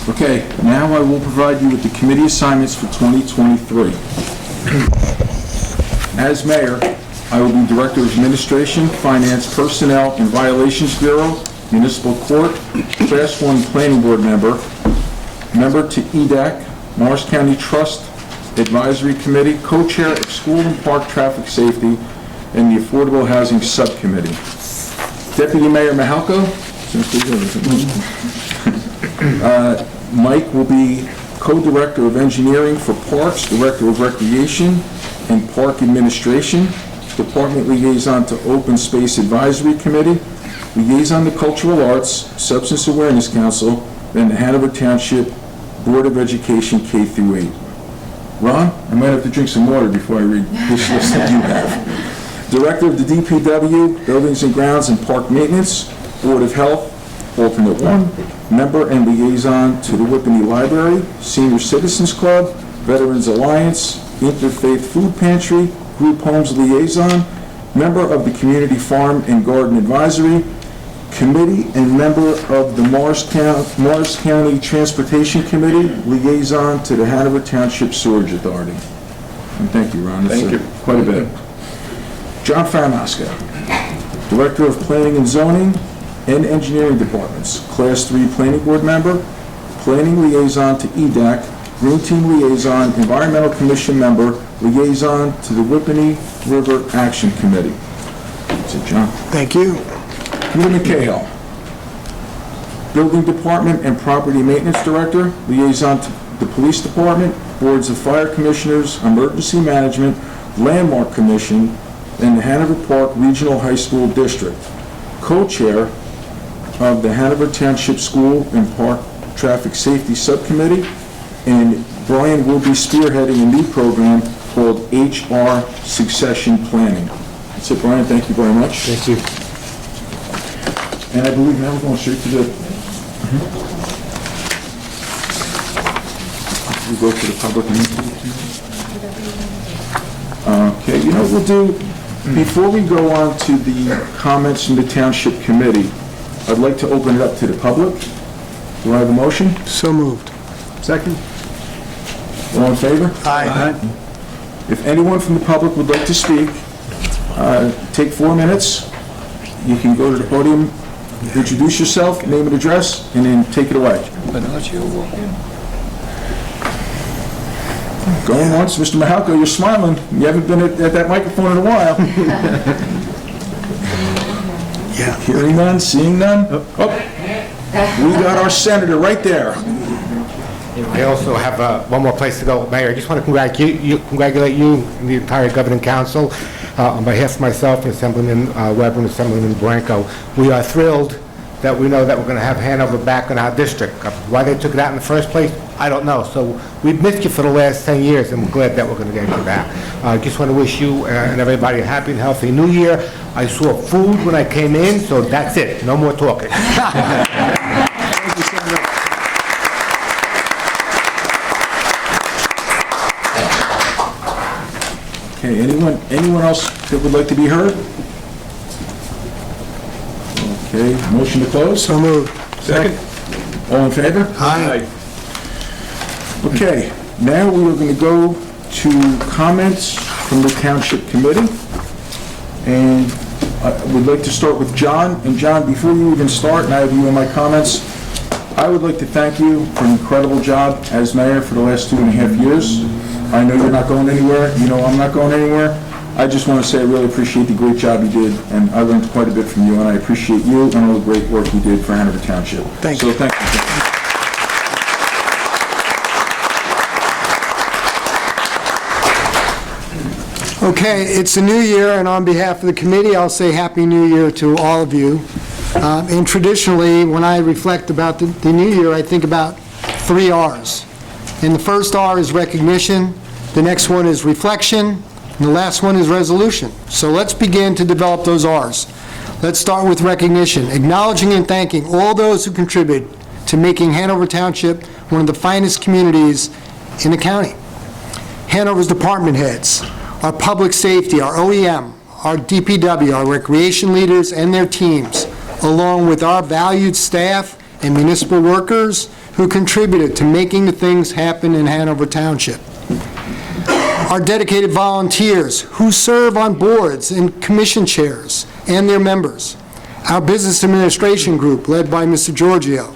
Okay, now I will provide you with the committee assignments for 2023. As mayor, I will be Director of Administration, Finance, Personnel, and Violations Bureau, Municipal Court, Class 1 Planning Board member, member to EDAC, Morris County Trust Advisory Committee, co-chair of School and Park Traffic Safety, and the Affordable Housing Subcommittee. Deputy Mayor Mahalko, Mike will be co-director of engineering for parks, director of recreation and park administration, department liaison to open space advisory committee, liaison to cultural arts, substance awareness council, and the Hanover Township Board of Education K through 8. Ron, I might have to drink some water before I read this list that you have. Director of the DPW, Buildings and Grounds and Park Maintenance, Board of Health, alternate 1, member and liaison to the Whippany Library, Senior Citizens Club, Veterans Alliance, Interfaith Food Pantry, Group Homes Liaison, member of the Community Farm and Garden Advisory Committee, and member of the Morris County Transportation Committee, liaison to the Hanover Township Sewerage Authority. And thank you, Ron. That's quite a bit. John Faramasca, Director of Planning and Zoning and Engineering Departments, Class 3 Planning Board member, Planning Liaison to EDAC, Green Team Liaison, Environmental Commission member, liaison to the Whippany River Action Committee. That's it, John.
Thank you.
Peter McCahill, Building Department and Property Maintenance Director, liaison to the Police Department, Boards of Fire Commissioners, Emergency Management, Landmark Commission, and the Hanover Park Regional High School District. Co-chair of the Hanover Township School and Park Traffic Safety Subcommittee, and Brian will be spearheading a new program called HR Succession Planning. That's it, Brian. Thank you very much.
Thank you.
And I believe now we're going straight to the... We go to the public meeting. Okay, you know what we'll do? Before we go on to the comments from the Township Committee, I'd like to open it up to the public. Do I have a motion?
So moved. Second?
All in favor?
Aye.
If anyone from the public would like to speak, take 4 minutes. You can go to the podium introduce yourself, name and address, and then take it away. Going once, Mr. Mahalko, you're smiling. You haven't been at that microphone in a while. Yeah. Hearing none, seeing none. Oh, we got our senator right there.
I also have one more place to go. Mayor, I just want to congratulate you and the entire governing council on behalf of myself and Assemblyman Weber and Assemblyman Blanco. We are thrilled that we know that we're going to have Hanover back in our district. Why they took it out in the first place, I don't know. So we've missed you for the last 10 years, and we're glad that we're going to get you back. I just want to wish you and everybody a happy and healthy New Year. I saw food when I came in, so that's it. No more talking.
Thank you, Senator. Okay, anyone else that would like to be heard? Okay, motion to close?
So moved.
Second. All in favor?
Aye.
Okay, now we are going to go to comments from the Township Committee. And I would like to start with John. And John, before you even start, and I have you in my comments, I would like to thank you for an incredible job as mayor for the last 2.5 years. I know you're not going anywhere. You know I'm not going anywhere. I just want to say I really appreciate the great job you did, and I learned quite a bit from you, and I appreciate you and all the great work you did for Hanover Township.
Thank you.
So thank you.
Okay, it's a new year, and on behalf of the committee, I'll say Happy New Year to all of you. And traditionally, when I reflect about the new year, I think about 3 R's. And the first R is recognition, the next one is reflection, and the last one is resolution. So let's begin to develop those R's. Let's start with recognition, acknowledging and thanking all those who contribute to making Hanover Township one of the finest communities in the county. Hanover's department heads, our public safety, our OEM, our DPW, our recreation leaders and their teams, along with our valued staff and municipal workers who contributed to making the things happen in Hanover Township. Our dedicated volunteers who serve on boards and commission chairs and their members. Our business administration group led by Mr. Giorgio.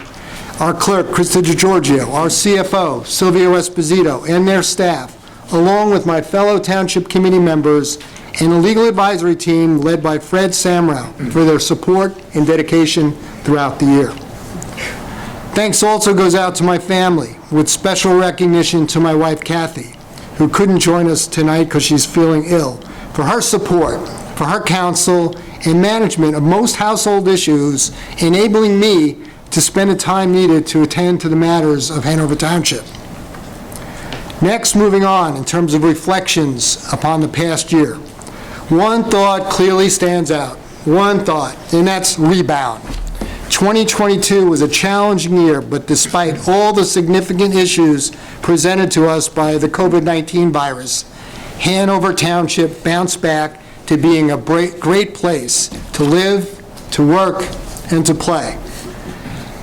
Our clerk, Krista DiGiorgio, our CFO, Silvio Esposito, and their staff, along with my fellow Township Committee members and a legal advisory team led by Fred Samrow for their support and dedication throughout the year. Thanks also goes out to my family, with special recognition to my wife Kathy, who couldn't join us tonight because she's feeling ill, for her support, for her counsel and management of most household issues, enabling me to spend the time needed to attend to the matters of Hanover Township. Next, moving on, in terms of reflections upon the past year, one thought clearly stands out, one thought, and that's rebound. 2022 was a challenging year, but despite all the significant issues presented to us by the COVID-19 virus, Hanover Township bounced back to being a great place to live, to work, and to play.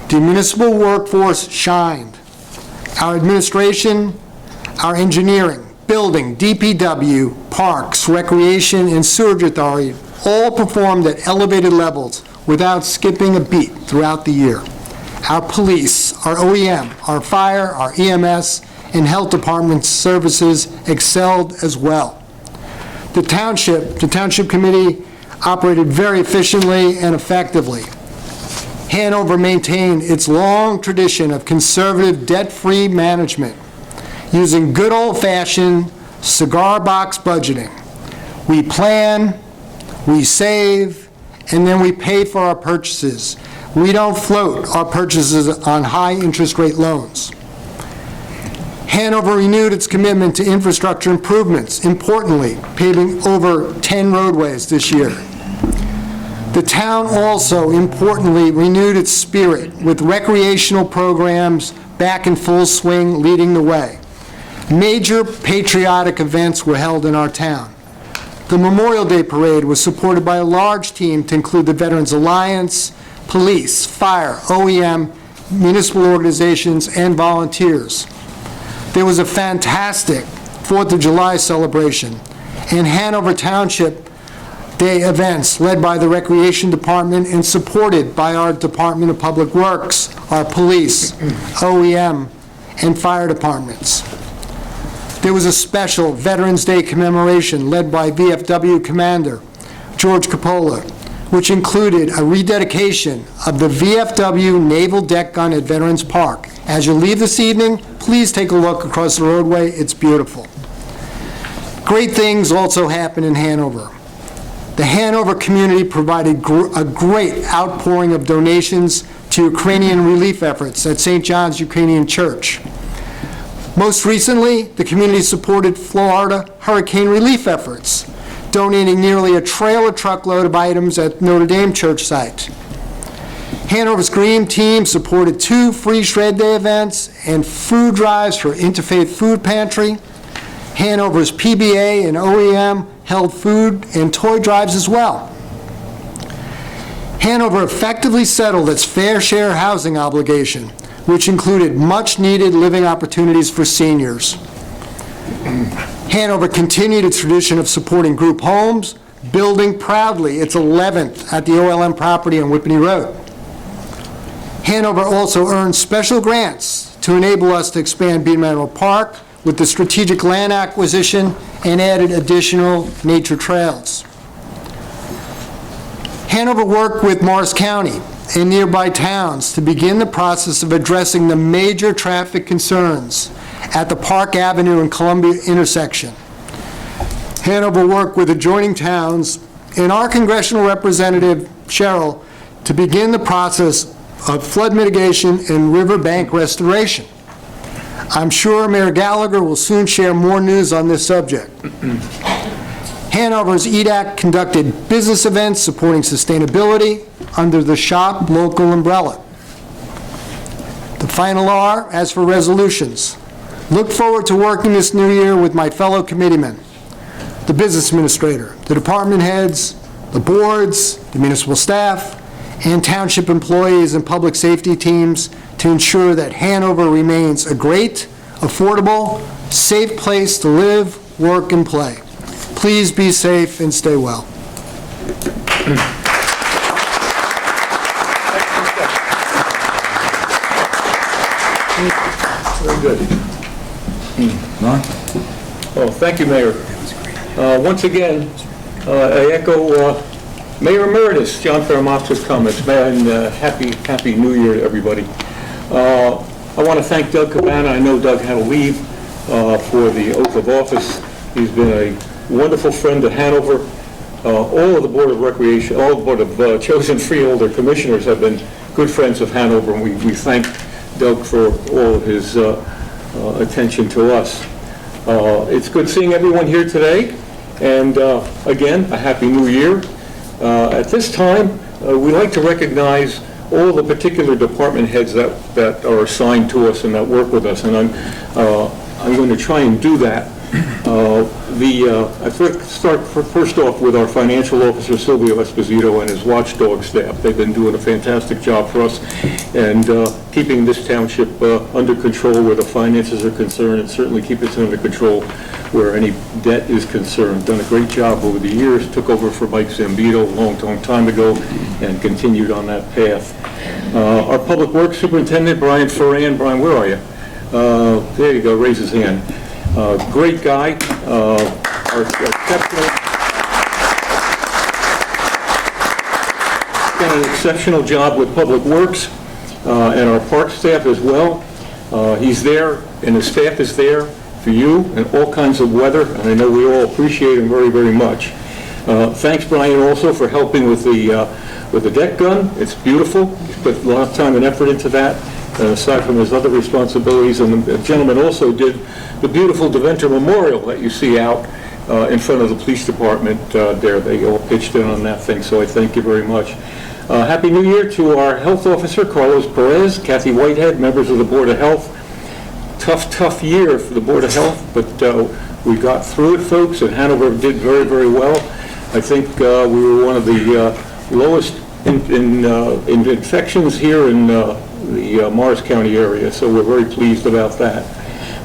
The municipal workforce shined. Our administration, our engineering, building, DPW, parks, recreation, and sewage authority all performed at elevated levels without skipping a beat throughout the year. Our police, our OEM, our fire, our EMS, and health department services excelled as well. The Township Committee operated very efficiently and effectively. Hanover maintained its long tradition of conservative, debt-free management, using good old-fashioned cigar box budgeting. We plan, we save, and then we pay for our purchases. We don't float our purchases on high interest rate loans. Hanover renewed its commitment to infrastructure improvements, importantly, paving over 10 roadways this year. The town also importantly renewed its spirit with recreational programs back in full swing, leading the way. Major patriotic events were held in our town. The Memorial Day Parade was supported by a large team to include the Veterans Alliance, police, fire, OEM, municipal organizations, and volunteers. There was a fantastic 4th of July celebration, and Hanover Township Day events led by the Recreation Department and supported by our Department of Public Works, our police, OEM, and fire departments. There was a special Veterans Day commemoration led by VFW Commander George Coppola, which included a rededication of the VFW Naval Deck Gun at Veterans Park. As you leave this evening, please take a look across the roadway. It's beautiful. Great things also happen in Hanover. The Hanover community provided a great outpouring of donations to Ukrainian relief efforts at St. John's Ukrainian Church. Most recently, the community supported Florida hurricane relief efforts, donating nearly a trailer truckload of items at Notre Dame church site. Hanover's Green Team supported 2 free Shred Day events and food drives for Interfaith Food Pantry. Hanover's PBA and OEM held food and toy drives as well. Hanover effectively settled its fair share housing obligation, which included much-needed living opportunities for seniors. Hanover continued its tradition of supporting group homes, building proudly its 11th at the OLM property on Whippany Road. Hanover also earned special grants to enable us to expand Bean Manor Park with the strategic land acquisition and added additional nature trails. Hanover worked with Morris County and nearby towns to begin the process of addressing the major traffic concerns at the Park Avenue and Columbia intersection. Hanover worked with adjoining towns and our congressional representative, Cheryl, to begin the process of flood mitigation and riverbank restoration. I'm sure Mayor Gallagher will soon share more news on this subject. Hanover's EDAC conducted business events supporting sustainability under the Shop Local umbrella. The final R, as for resolutions. Look forward to working this new year with my fellow committeemen, the business administrator, the department heads, the boards, the municipal staff, and township employees and public safety teams to ensure that Hanover remains a great, affordable, safe place to live, work, and play. Please be safe and stay well.
Very good. Oh, thank you, Mayor. Once again, I echo Mayor Emeritus John Fairmont,'s comments. And happy New Year to everybody. I want to thank Doug Cabana. I know Doug had to leave for the oath of office. He's been a wonderful friend to Hanover. All of the Board of Recreation, all the Board of Chosen Freeholder Commissioners have been good friends of Hanover, and we thank Doug for all of his attention to us. It's good seeing everyone here today, and again, a Happy New Year. At this time, we like to recognize all the particular department heads that are assigned to us and that work with us, and I'm going to try and do that. I start first off with our financial officer, Silvio Esposito, and his watchdog staff. They've been doing a fantastic job for us and keeping this township under control where the finances are concerned, and certainly keep it under control where any debt is concerned. Done a great job over the years, took over for Mike Zambito a long time ago and continued on that path. Our Public Works Superintendent, Brian Ferran. Brian, where are you? There you go, raise his hand. Great guy, our done an exceptional job with Public Works and our park staff as well. He's there, and his staff is there for you in all kinds of weather, and I know we all appreciate him very, very much. Thanks, Brian, also for helping with the deck gun. It's beautiful. He's put a lot of time and effort into that. Aside from his other responsibilities, and the gentleman also did the beautiful Deventer Memorial that you see out in front of the police department there. They all pitched in on that thing, so I thank you very much. Happy New Year to our health officer, Carlos Perez, Kathy Whitehead, members of the Board of Health. Tough year for the Board of Health, but we got through it, folks, and Hanover did very, very well. I think we were one of the lowest in infections here in the Morris County area, so we're very pleased about that.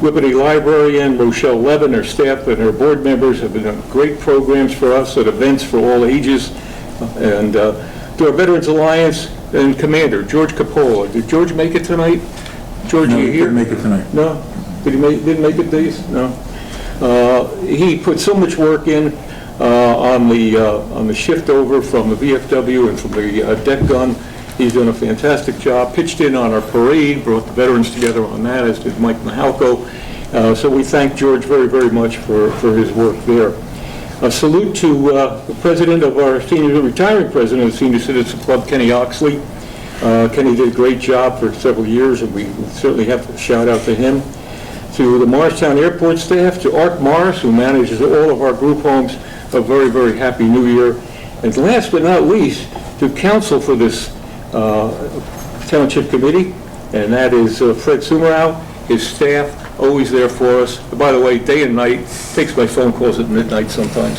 Liberty Librarian Rochelle Levin, her staff, and her board members have been doing great programs for us at events for all ages. And to our Veterans Alliance and Commander, George Capola. Did George make it tonight? George,
No,
you
he
here?
didn't make it tonight.
No? Didn't make it, these? No? He put so much work in on the shift over from the VFW and from the deck gun. He's done a fantastic job, pitched in on our parade, brought the veterans together on that, as did Mike Mahalko. So we thank George very, very much for his work there. A salute to the president of our retiring president of the Senior Citizen Club, Kenny Oxley. Kenny did a great job for several years, and we certainly have to shout out to him. To the Morristown Airport staff, to Art Morris, who manages all of our group homes, a very, very happy New Year. And last but not least, to counsel for this Township Committee, and that is Fred Sumerow, his staff, always there for us. By the way, day and night, takes my phone calls at midnight sometimes.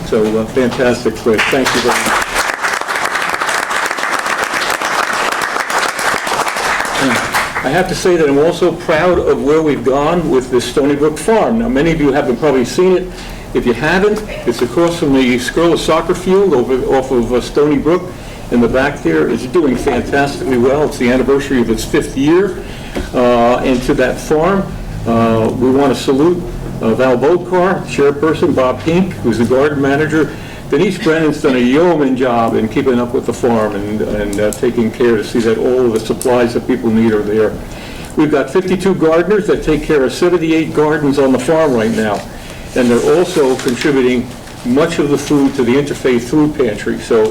So fantastic, Fred. Thank you very much. I have to say that I'm also proud of where we've gone with this Stony Brook Farm. Now, many of you haven't probably seen it. If you haven't, it's across from the Skirla soccer field off of Stony Brook in the back there. It's doing fantastically well. It's the anniversary of its 5th year. And to that farm, we want to salute Val Bodkar, chairperson, Bob Pink, who's the garden manager. Denise Brennan's done a yeoman job in keeping up with the farm and taking care to see that all of the supplies that people need are there. We've got 52 gardeners that take care of 78 gardens on the farm right now. And they're also contributing much of the food to the Interfaith Food Pantry, so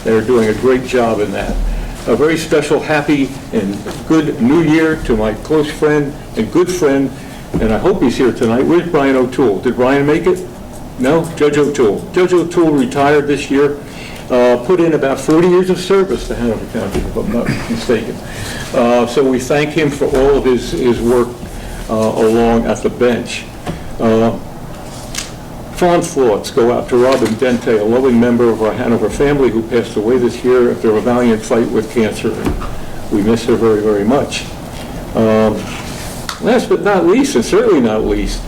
they're doing a great job in that. A very special, happy, and good New Year to my close friend and good friend, and I hope he's here tonight. Where's Brian O'Toole? Did Brian make it? No? Judge O'Toole. Judge O'Toole retired this year, put in about 40 years of service to Hanover Township, if I'm not mistaken. So we thank him for all of his work along at the bench. Fond thoughts go out to Robin Dente, a loving member of our Hanover family who passed away this year after a valiant fight with cancer. We miss her very, very much. Last but not least, and certainly not least,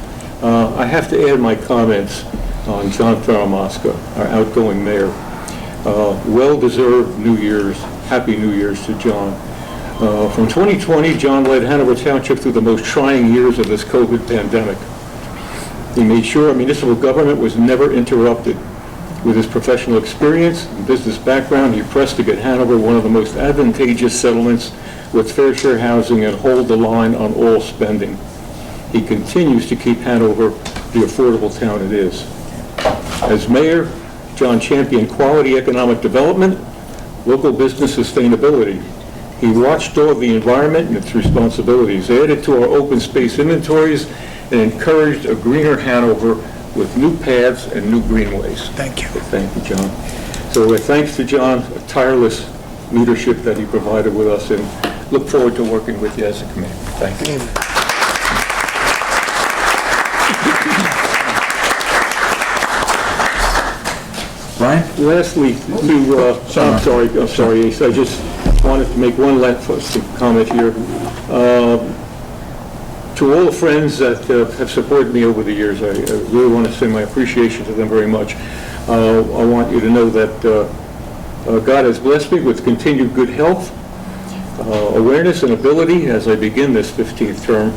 I have to add my comments on John Faramasca, our outgoing mayor. Well-deserved New Year's, Happy New Year's to John. From 2020, John led Hanover Township through the most trying years of this COVID pandemic. He made sure our municipal government was never interrupted. With his professional experience and business background, he pressed to get Hanover one of the most advantageous settlements with fair share housing and hold the line on all spending. He continues to keep Hanover the affordable town it is. As mayor, John championed quality economic development, local business sustainability. He watchdogged the environment and its responsibilities, added to our open space inventories, and encouraged a greener Hanover with new paths and new greenways. Thank you. Thank you, John. So thanks to John, a tireless leadership that he provided with us, and look forward to working with you as a committee. Thank you.
Brian?
Lastly, I'm sorry, Ace, I just wanted to make one last comment here. To all the friends that have supported me over the years, I really want to say my appreciation to them very much. I want you to know that God has blessed me with continued good health, awareness, and ability as I begin this 15th term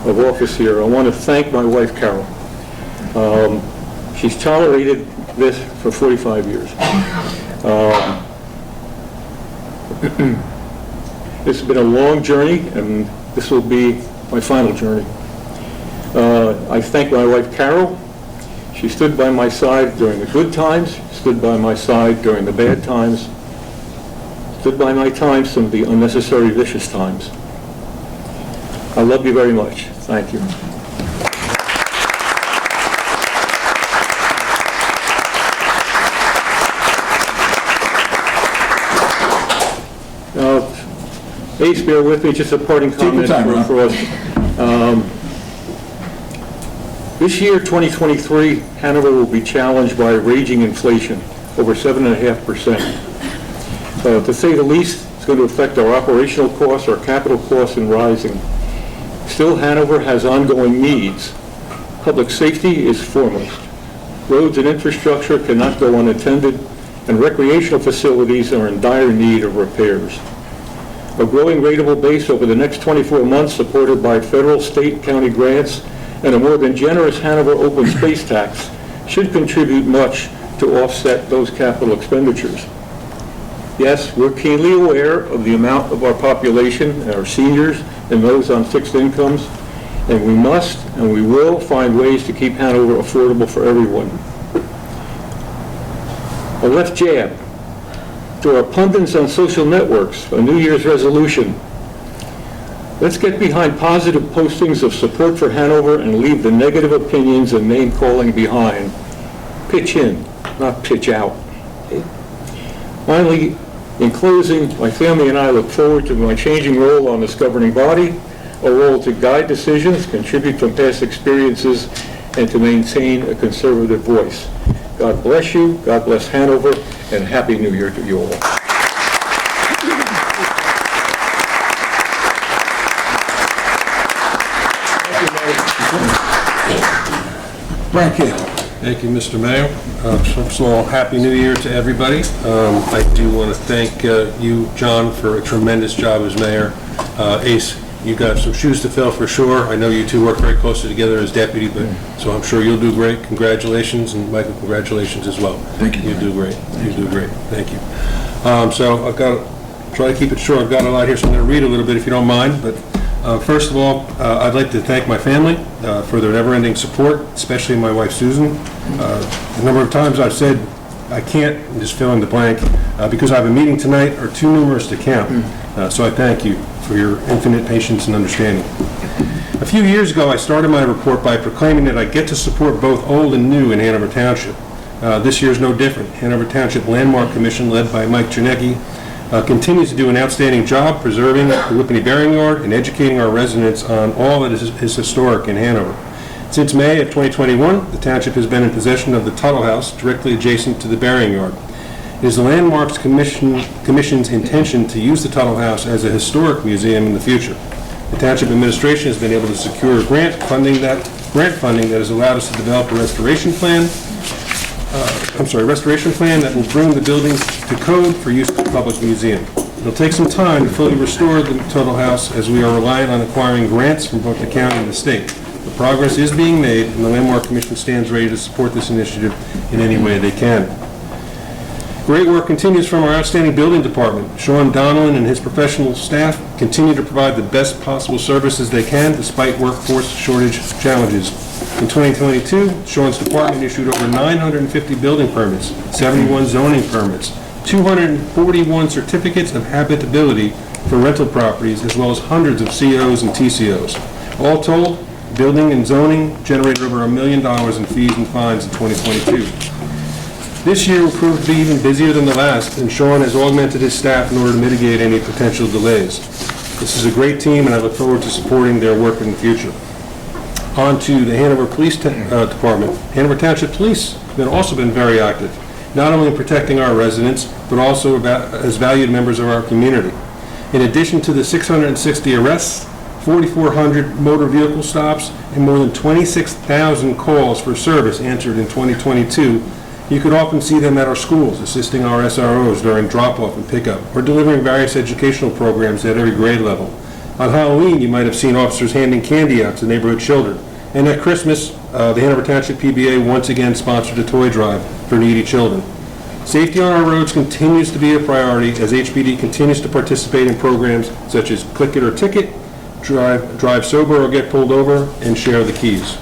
of office here. I want to thank my wife, Carol. She's tolerated this for 45 years. It's been a long journey, and this will be my final journey. I thank my wife, Carol. She stood by my side during the good times, stood by my side during the bad times, stood by my times, some of the unnecessary vicious times. I love you very much. Thank you. Ace, bear with me, just a parting comment for us. This year, 2023, Hanover will be challenged by raging inflation, over 7.5%. To say the least, it's going to affect our operational costs, our capital costs, and rising. Still, Hanover has ongoing needs. Public safety is foremost. Roads and infrastructure cannot go unattended, and recreational facilities are in dire need of repairs. A growing rateable base over the next 24 months, supported by federal, state, county grants, and a more than generous Hanover open space tax, should contribute much to offset those capital expenditures. Yes, we're keenly aware of the amount of our population, our seniors, and those on fixed incomes, and we must and we will find ways to keep Hanover affordable for everyone. A left jab. To our pundits on social networks, a New Year's resolution. Let's get behind positive postings of support for Hanover and leave the negative opinions and name-calling behind. Pitch in, not pitch out. Finally, in closing, my family and I look forward to my changing role on this governing body, a role to guide decisions, contribute from past experiences, and to maintain a conservative voice. God bless you, God bless Hanover, and Happy New Year to you all.
Frank Hill.
Thank you, Mr. Mayor. First of all, Happy New Year to everybody. I do want to thank you, John, for a tremendous job as mayor. Ace, you got some shoes to fill for sure. I know you two work very closely together as deputy, but so I'm sure you'll do great. Congratulations, and Michael, congratulations as well.
Thank you.
You do great. You do great. Thank you. So I've got to try to keep it short. I've got a lot here, so I'm going to read a little bit if you don't mind. But first of all, I'd like to thank my family for their never-ending support, especially my wife Susan. A number of times I've said I can't just fill in the blank because I have a meeting tonight or too numerous to count. So I thank you for your infinite patience and understanding. A few years ago, I started my report by proclaiming that I get to support both old and new in Hanover Township. This year is no different. Hanover Township Landmark Commission, led by Mike Czernecki, continues to do an outstanding job preserving the Whippany Burying Yard and educating our residents on all that is historic in Hanover. Since May of 2021, the township has been in possession of the Tuttle House directly adjacent to the burying yard. It is the Landmarks Commission's intention to use the Tuttle House as a historic museum in the future. The township administration has been able to secure grant funding that has allowed us to develop a restoration plan that will bring the building to code for use as a public museum. It'll take some time to fully restore the Tuttle House, as we are reliant on acquiring grants from both the county and the state. The progress is being made, and the Landmark Commission stands ready to support this initiative in any way they can. Great work continues from our outstanding building department. Sean Donlan and his professional staff continue to provide the best possible services they can despite workforce shortage challenges. In 2022, Sean's department issued over 950 building permits, 71 zoning permits, 241 certificates of habitability for rental properties, as well as hundreds of COs and TCOs. All told, building and zoning generated over $1 million in fees and fines in 2022. This year will prove to be even busier than the last, and Sean has augmented his staff in order to mitigate any potential delays. This is a great team, and I look forward to supporting their work in the future. On to the Hanover Police Department. Hanover Township Police have also been very active, not only in protecting our residents, but also as valued members of our community. In addition to the 660 arrests, 4,400 motor vehicle stops, and more than 26,000 calls for service answered in 2022, you could often see them at our schools, assisting our SROs during drop-off and pickup, or delivering various educational programs at every grade level. On Halloween, you might have seen officers handing candy out to neighborhood children. And at Christmas, the Hanover Township PBA once again sponsored a toy drive for needy children. Safety on our roads continues to be a priority as HPD continues to participate in programs such as Click It or Ticket, Drive Sober or Get Pulled Over, and Share the Keys.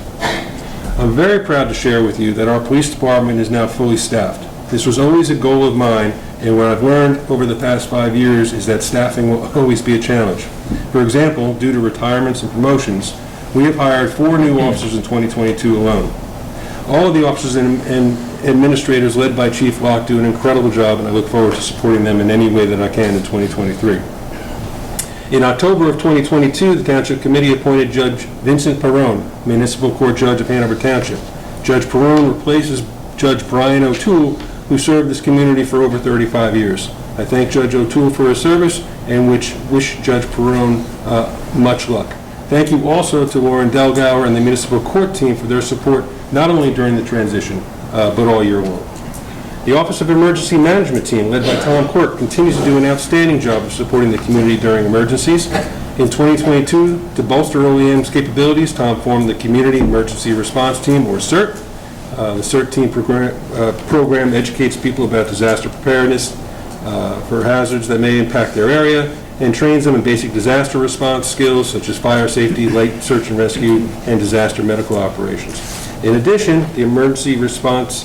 I'm very proud to share with you that our police department is now fully staffed. This was always a goal of mine, and what I've learned over the past 5 years is that staffing will always be a challenge. For example, due to retirements and promotions, we have hired 4 new officers in 2022 alone. All of the officers and administrators led by Chief Locke do an incredible job, and I look forward to supporting them in any way that I can in 2023. In October of 2022, the Township Committee appointed Judge Vincent Perrone, Municipal Court Judge of Hanover Township. Judge Perrone replaces Judge Brian O'Toole, who served this community for over 35 years. I thank Judge O'Toole for his service and wish Judge Perrone much luck. Thank you also to Lauren Delgauer and the municipal court team for their support not only during the transition, but all year long. The Office of Emergency Management team, led by Tom Quirk, continues to do an outstanding job of supporting the community during emergencies. In 2022, to bolster OEM's capabilities, Tom formed the Community Emergency Response Team, or CERT. The CERT team program educates people about disaster preparedness for hazards that may impact their area and trains them in basic disaster response skills such as fire safety, light search and rescue, and disaster medical operations. In addition to emergency response,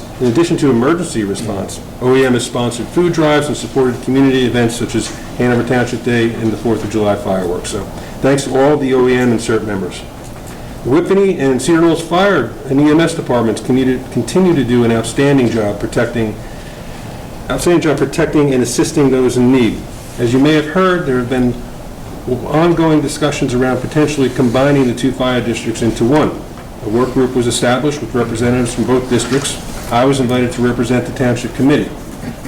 OEM has sponsored food drives and supported community events such as Hanover Township Day and the 4th of July fireworks. So thanks to all the OEM and CERT members. The Whippany and Cedar Knolls Fire and EMS departments continue to do an outstanding job protecting and assisting those in need. As you may have heard, there have been ongoing discussions around potentially combining the two fire districts into one. A work group was established with representatives from both districts. I was invited to represent the Township Committee.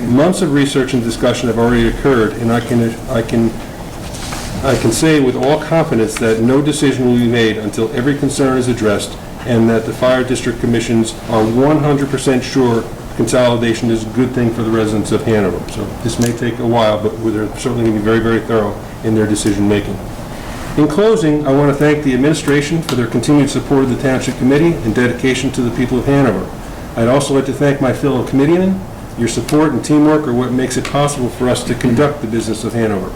Months of research and discussion have already occurred, and I can say with all confidence that no decision will be made until every concern is addressed and that the fire district commissions are 100% sure consolidation is a good thing for the residents of Hanover. So this may take a while, but they're certainly going to be very, very thorough in their decision making. In closing, I want to thank the administration for their continued support of the Township Committee and dedication to the people of Hanover. I'd also like to thank my fellow committeemen. Your support and teamwork are what makes it possible for us to conduct the business of Hanover.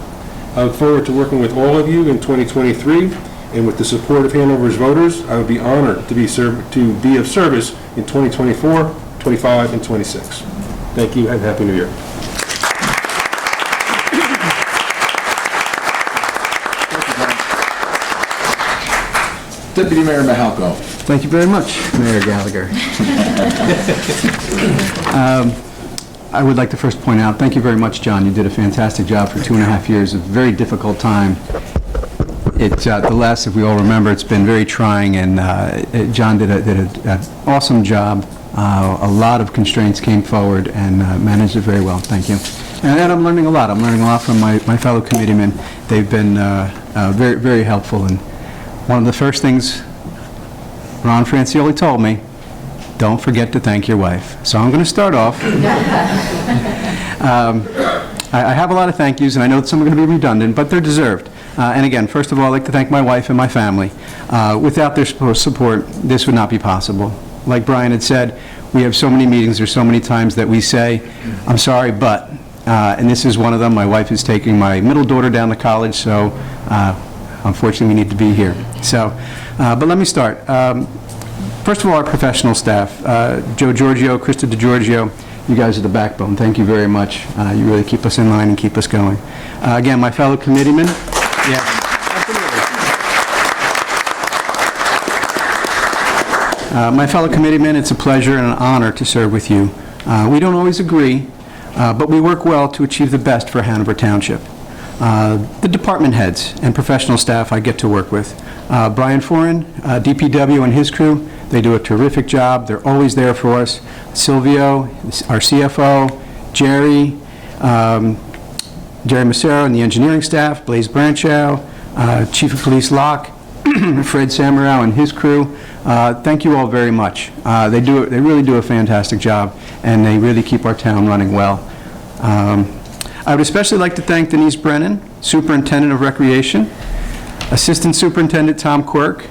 I look forward to working with all of you in 2023, and with the support of Hanover's voters, I would be honored to be of service in 2024, 25, and 26. Thank you, and Happy New Year.
Deputy Mayor Mahalko.
Thank you very much, Mayor Gallagher. I would like to first point out, thank you very much, John. You did a fantastic job for 2.5 years, a very difficult time. The last, if we all remember, it's been very trying, and John did an awesome job. A lot of constraints came forward and managed it very well. Thank you. And I'm learning a lot. I'm learning a lot from my fellow committeemen. They've been very, very helpful. And one of the first things Ron Francioli told me, don't forget to thank your wife. So I'm going to start off. I have a lot of thank yous, and I know that some are going to be redundant, but they're deserved. And again, first of all, I'd like to thank my wife and my family. Without their support, this would not be possible. Like Brian had said, we have so many meetings, there's so many times that we say, I'm sorry, but, and this is one of them. My wife is taking my middle daughter down to college, so unfortunately we need to be here. So, but let me start. First of all, our professional staff, Joe Giorgio, Krista DeGiorgio, you guys are the backbone. Thank you very much. You really keep us in line and keep us going. Again, my fellow committeemen. Yeah. My fellow committeemen, it's a pleasure and an honor to serve with you. We don't always agree, but we work well to achieve the best for Hanover Township. The department heads and professional staff I get to work with. Brian Foran, DPW and his crew, they do a terrific job. They're always there for us. Silvio, our CFO, Jerry Massaro and the engineering staff, Blaise Branchow, Chief of Police Locke, Fred Samarow and his crew. Thank you all very much. They really do a fantastic job, and they really keep our town running well. I would especially like to thank Denise Brennan, Superintendent of Recreation, Assistant Superintendent Tom Quirk,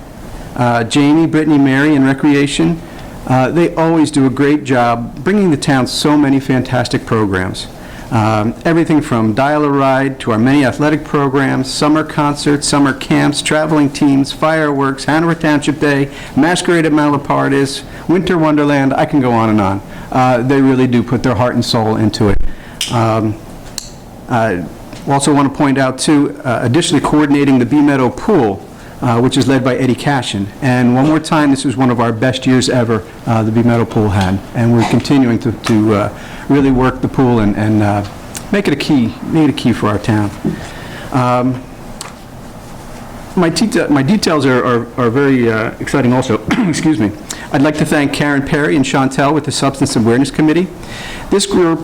Jamie, Brittany, Mary in Recreation. They always do a great job bringing the town so many fantastic programs. Everything from Dial-A-Ride to our many athletic programs, summer concerts, summer camps, traveling teams, fireworks, Hanover Township Day, Masquerade at Malapartis, Winter Wonderland, I can go on and on. They really do put their heart and soul into it. I also want to point out, too, additionally coordinating the Bee Meadow Pool, which is led by Eddie Cashin. And one more time, this was one of our best years ever, the Bee Meadow Pool had. And we're continuing to really work the pool and make it a key for our town. My details are very exciting also. Excuse me. I'd like to thank Karen Perry and Chantel with the Substance Awareness Committee. This group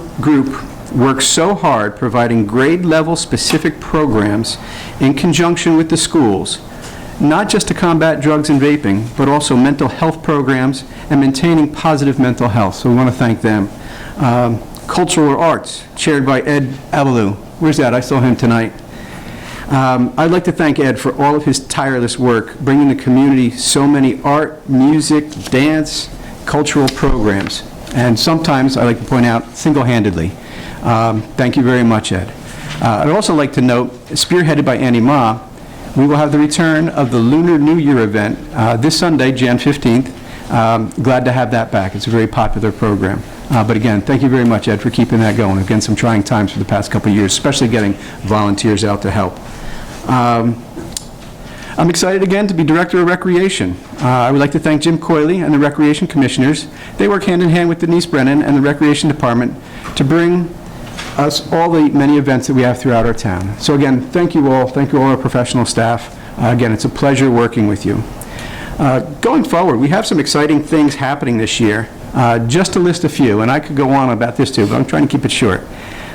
works so hard providing grade-level specific programs in conjunction with the schools. not just to combat drugs and vaping, but also mental health programs and maintaining positive mental health. So we want to thank them. Cultural arts, chaired by Ed Abalou. Where's Ed? I saw him tonight. I'd like to thank Ed for all of his tireless work, bringing the community so many art, music, dance, cultural programs, and sometimes, I like to point out, single-handedly. Thank you very much, Ed. I'd also like to note, spearheaded by Annie Ma, we will have the return of the Lunar New Year event this Sunday, Jan 15th. Glad to have that back. It's a very popular program. But again, thank you very much, Ed, for keeping that going. Again, some trying times for the past couple of years, especially getting volunteers out to help. I'm excited again to be Director of Recreation. I would like to thank Jim Coyley and the Recreation Commissioners. They work hand in hand with Denise Brennan and the Recreation Department to bring us all the many events that we have throughout our town. So again, thank you all our professional staff. Again, it's a pleasure working with you. Going forward, we have some exciting things happening this year. Just to list a few, and I could go on about this too, but I'm trying to keep it short.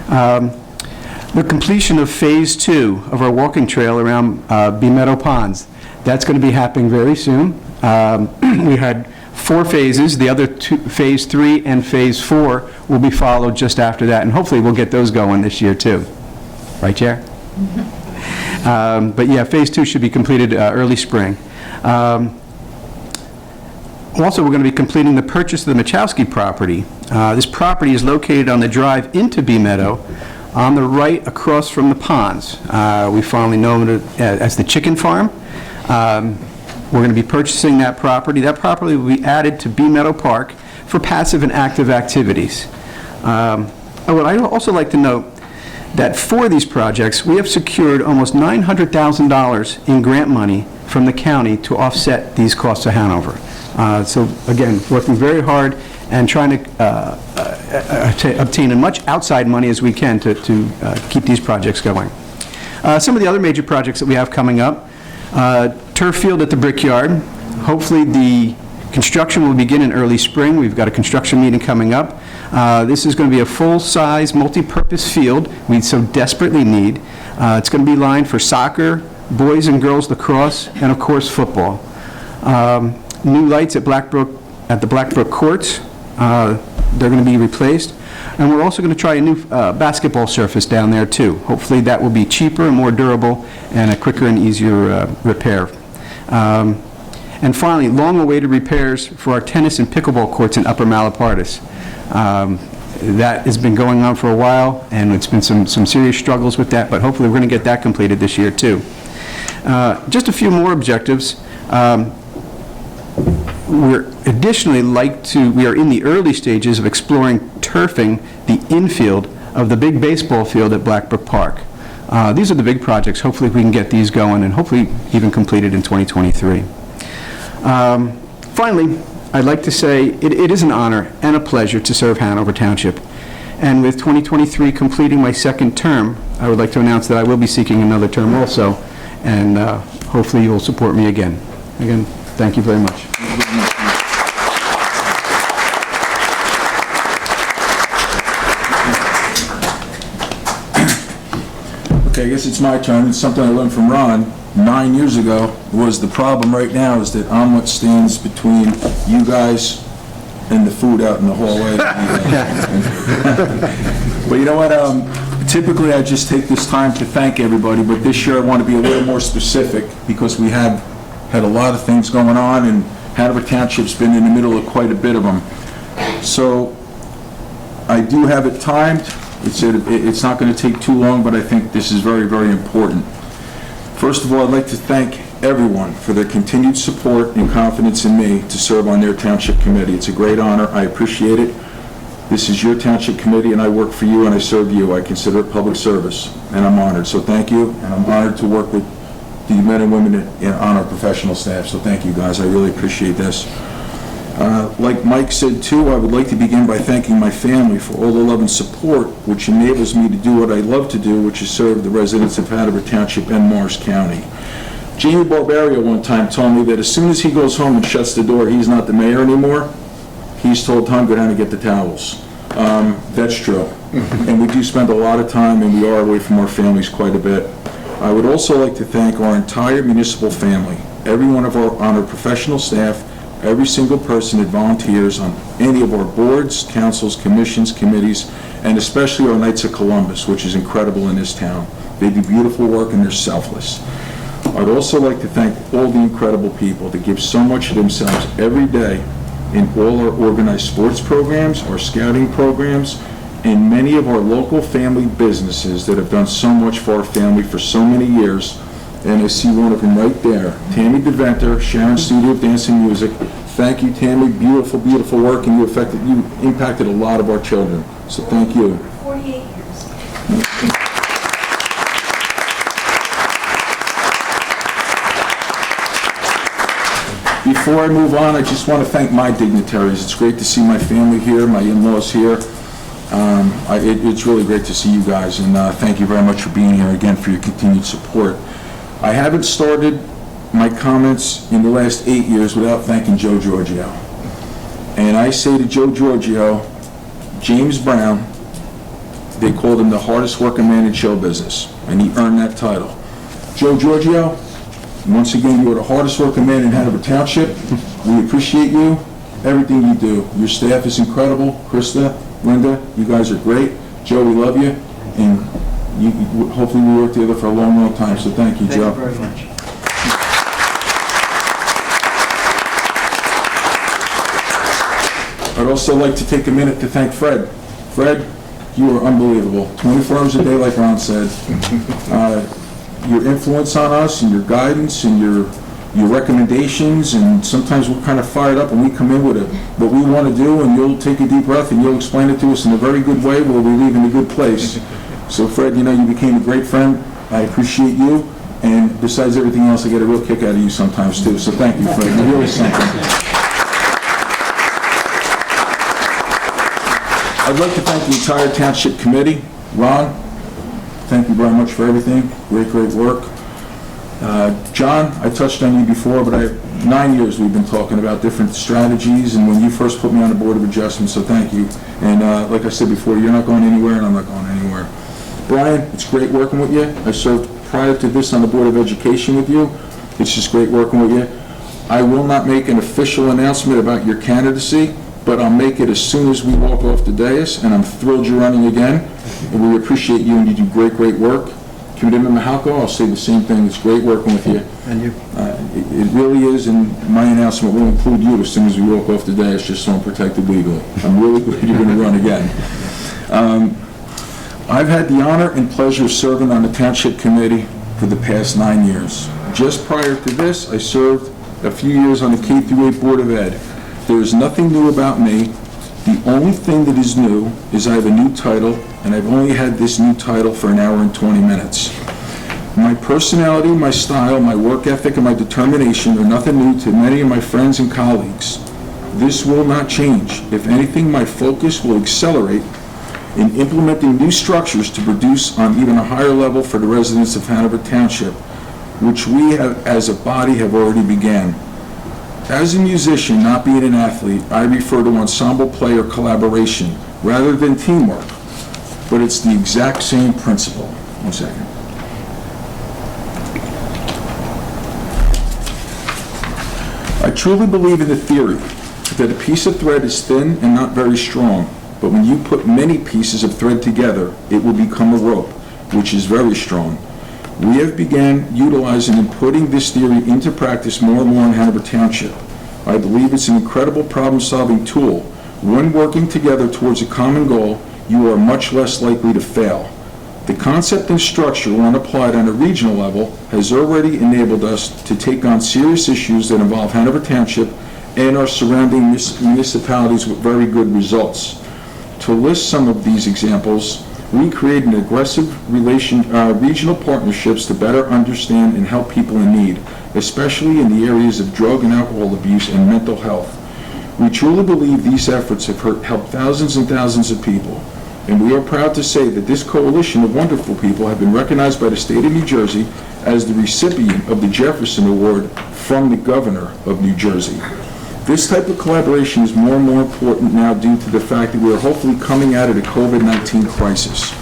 The completion of Phase 2 of our walking trail around Bee Meadow Ponds. That's going to be happening very soon. We had 4 phases. The other two, Phase 3 and Phase 4, will be followed just after that, and hopefully we'll get those going this year too. Right, Chair? But yeah, Phase 2 should be completed early spring. Also, we're going to be completing the purchase of the Machowski property. This property is located on the drive into Bee Meadow, on the right across from the ponds. We fondly know it as the chicken farm. We're going to be purchasing that property. That property will be added to Bee Meadow Park for passive and active activities. I would also like to note that for these projects, we have secured almost $900,000 in grant money from the county to offset these costs of Hanover. So again, working very hard and trying to obtain as much outside money as we can to keep these projects going. Some of the other major projects that we have coming up, turf field at the Brickyard. Hopefully the construction will begin in early spring. We've got a construction meeting coming up. This is going to be a full-size, multi-purpose field we so desperately need. It's going to be lined for soccer, boys and girls lacrosse, and of course football. New lights at the Blackbrook courts. They're going to be replaced. And we're also going to try a new basketball surface down there too. Hopefully that will be cheaper and more durable and a quicker and easier repair. And finally, long-awaited repairs for our tennis and pickleball courts in Upper Malapartis. That has been going on for a while, and it's been some serious struggles with that, but hopefully we're going to get that completed this year too. Just a few more objectives. We are in the early stages of exploring turfing the infield of the big baseball field at Blackbrook Park. These are the big projects. Hopefully we can get these going and hopefully even completed in 2023. Finally, I'd like to say it is an honor and a pleasure to serve Hanover Township. And with 2023 completing my second term, I would like to announce that I will be seeking another term also, and hopefully you will support me again. Again, thank you very much.
Okay, I guess it's my turn. It's something I learned from Ron 9 years ago. Was the problem right now is that I'm what stands between you guys and the food out in the hallway. But you know what? Typically I just take this time to thank everybody, but this year I want to be a little more specific because we have had a lot of things going on and Hanover Township's been in the middle of quite a bit of them. So I do have it timed. It's not going to take too long, but I think this is very, very important. First of all, I'd like to thank everyone for their continued support and confidence in me to serve on their township committee. It's a great honor. I appreciate it. This is your township committee, and I work for you, and I serve you. I consider it public service, and I'm honored. So thank you, and I'm honored to work with the men and women on our professional staff. So thank you, guys. I really appreciate this. Like Mike said, too, I would like to begin by thanking my family for all the love and support which enables me to do what I love to do, which is serve the residents of Hanover Township and Morris County. Jamie Barbario one time told me that as soon as he goes home and shuts the door, he's not the mayor anymore. He's told Tom, go down and get the towels. That's true. And we do spend a lot of time, and we are away from our families quite a bit. I would also like to thank our entire municipal family. every one of our professional staff, every single person that volunteers on any of our boards, councils, commissions, committees, and especially our Knights of Columbus, which is incredible in this town. They do beautiful work and they're selfless. I'd also like to thank all the incredible people that give so much of themselves every day in all our organized sports programs, our scouting programs, and many of our local family businesses that have done so much for our family for so many years. And I see one of them right there, Tammy DeVenter, Sharon Studio of Dance and Music. Thank you, Tammy. Beautiful, beautiful work, and you impacted a lot of our children. So thank you.
48 years.
Before I move on, I just want to thank my dignitaries. It's great to see my family here, my in-laws here. It's really great to see you guys, and thank you very much for being here again, for your continued support. I haven't started my comments in the last 8 years without thanking Joe Giorgio. And I say to Joe Giorgio, James Brown, they called him the hardest working man in show business, and he earned that title. Joe Giorgio, once again, you are the hardest working man in Hanover Township. We appreciate you, everything you do. Your staff is incredible. Krista, Linda, you guys are great. Joe, we love you, and hopefully we work together for a long, long time, so thank you, Joe.
Thank you very much.
I'd also like to take a minute to thank Fred. Fred, you are unbelievable. 24 hours a day, like Ron said. Your influence on us and your guidance and your recommendations, and sometimes we're kind of fired up and we come in with what we want to do, and you'll take a deep breath and you'll explain it to us in a very good way where we leave in a good place. So Fred, you became a great friend. I appreciate you, and besides everything else, I get a real kick out of you sometimes too. So thank you, Fred. You're really something. I'd like to thank the entire Township Committee. Ron, thank you very much for everything. Great, great work. John, I touched on you before, but 9 years we've been talking about different strategies, and when you first put me on the Board of Adjustment, so thank you. And like I said before, you're not going anywhere, and I'm not going anywhere. Brian, it's great working with you. I served prior to this on the Board of Education with you. It's just great working with you. I will not make an official announcement about your candidacy, but I'll make it as soon as we walk off the dais, and I'm thrilled you're running again, and we appreciate you, and you do great, great work. Commitment Mahalko, I'll say the same thing. It's great working with you.
And you.
It really is, and my announcement will include you as soon as we walk off the dais, just so I'm protected legally. I'm really glad you're going to run again. I've had the honor and pleasure of serving on the Township Committee for the past 9 years. Just prior to this, I served a few years on the K-8 Board of Ed. There is nothing new about me. The only thing that is new is I have a new title, and I've only had this new title for an hour and 20 minutes. My personality, my style, my work ethic, and my determination are nothing new to many of my friends and colleagues. This will not change. If anything, my focus will accelerate in implementing new structures to produce on even a higher level for the residents of Hanover Township, which we have, as a body, have already began. As a musician, not being an athlete, I refer to ensemble play or collaboration rather than teamwork, but it's the exact same principle. One second. I truly believe in the theory that a piece of thread is thin and not very strong, but when you put many pieces of thread together, it will become a rope, which is very strong. We have begun utilizing and putting this theory into practice more and more in Hanover Township. I believe it's an incredible problem-solving tool. When working together towards a common goal, you are much less likely to fail. The concept and structure, when applied on a regional level, has already enabled us to take on serious issues that involve Hanover Township and our surrounding municipalities with very good results. To list some of these examples, we created an aggressive regional partnerships to better understand and help people in need, especially in the areas of drug and alcohol abuse and mental health. We truly believe these efforts have helped thousands and thousands of people, and we are proud to say that this coalition of wonderful people have been recognized by the state of New Jersey as the recipient of the Jefferson Award from the Governor of New Jersey. This type of collaboration is more and more important now due to the fact that we are hopefully coming out of the COVID-19 crisis.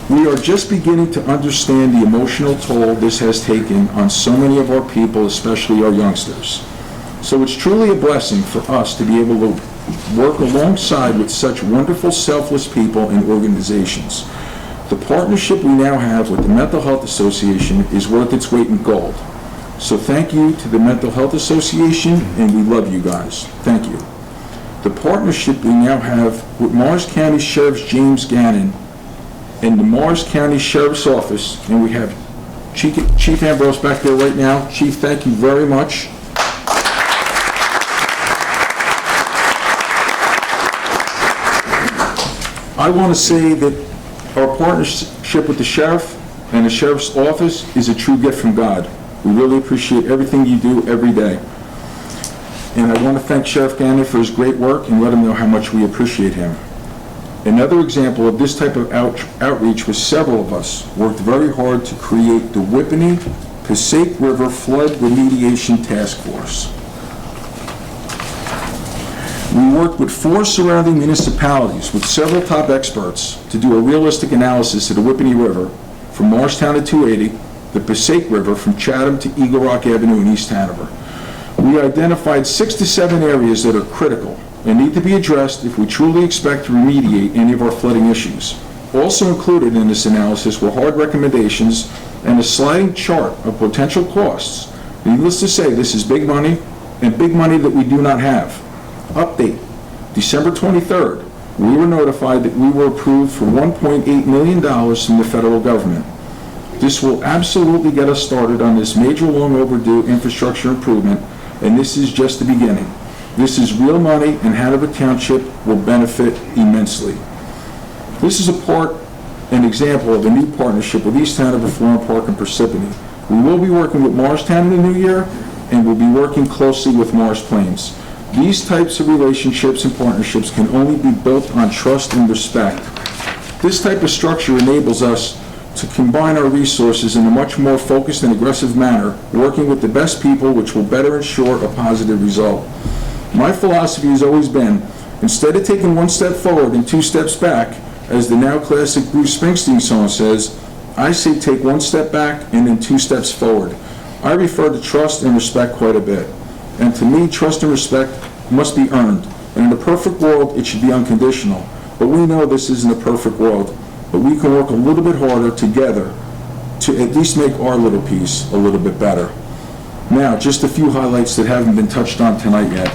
We are just beginning to understand the emotional toll this has taken on so many of our people, especially our youngsters. So it's truly a blessing for us to be able to work alongside with such wonderful, selfless people and organizations. The partnership we now have with the Mental Health Association is worth its weight in gold. So thank you to the Mental Health Association, and we love you guys. Thank you. The partnership we now have with Morris County Sheriff James Gannon and the Morris County Sheriff's Office, and we have Chief Ambrose back there right now. Chief, thank you very much. I want to say that our partnership with the sheriff and the sheriff's office is a true gift from God. We really appreciate everything you do every day. And I want to thank Sheriff Gannon for his great work and let him know how much we appreciate him. Another example of this type of outreach was several of us worked very hard to create the Whippany-Passaic River Flood Remediation Task Force. We worked with 4 surrounding municipalities with several top experts to do a realistic analysis of the Whippany River from Morristown to 280, the Passaic River from Chatham to Eagle Rock Avenue in East Hanover. We identified 6 to 7 areas that are critical and need to be addressed if we truly expect to remediate any of our flooding issues. Also included in this analysis were hard recommendations and a sliding chart of potential costs. Needless to say, this is big money, and big money that we do not have. Update, December 23rd, we were notified that we were approved for $1.8 million from the federal government. This will absolutely get us started on this major long overdue infrastructure improvement, and this is just the beginning. This is real money, and Hanover Township will benefit immensely. This is an example of a new partnership with East Hanover, Florham Park, and Parsippany. We will be working with Morristown in the new year, and we'll be working closely with Morris Plains. These types of relationships and partnerships can only be built on trust and respect. This type of structure enables us to combine our resources in a much more focused and aggressive manner, working with the best people, which will better ensure a positive result. My philosophy has always been, instead of taking 1 step forward and 2 steps back, as the now classic Bruce Springsteen song says, I say take 1 step back and then 2 steps forward. I refer to trust and respect quite a bit. And to me, trust and respect must be earned. And in a perfect world, it should be unconditional. But we know this isn't a perfect world. But we can work a little bit harder together to at least make our little piece a little bit better. Now, just a few highlights that haven't been touched on tonight yet.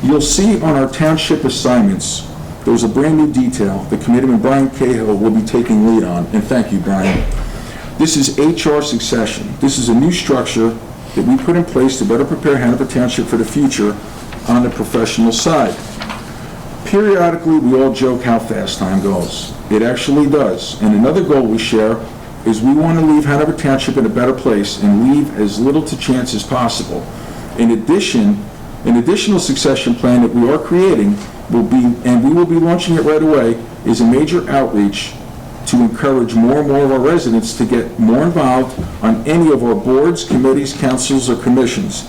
You'll see on our township assignments, there's a brand new detail that Committeeman Brian Cahill will be taking lead on. And thank you, Brian. This is HR succession. This is a new structure that we put in place to better prepare Hanover Township for the future on the professional side. Periodically, we all joke how fast time goes. It actually does. And another goal we share is we want to leave Hanover Township in a better place and leave as little to chance as possible. In addition, an additional succession plan that we are creating will be, and we will be launching it right away, is a major outreach to encourage more and more of our residents to get more involved on any of our boards, committees, councils, or commissions.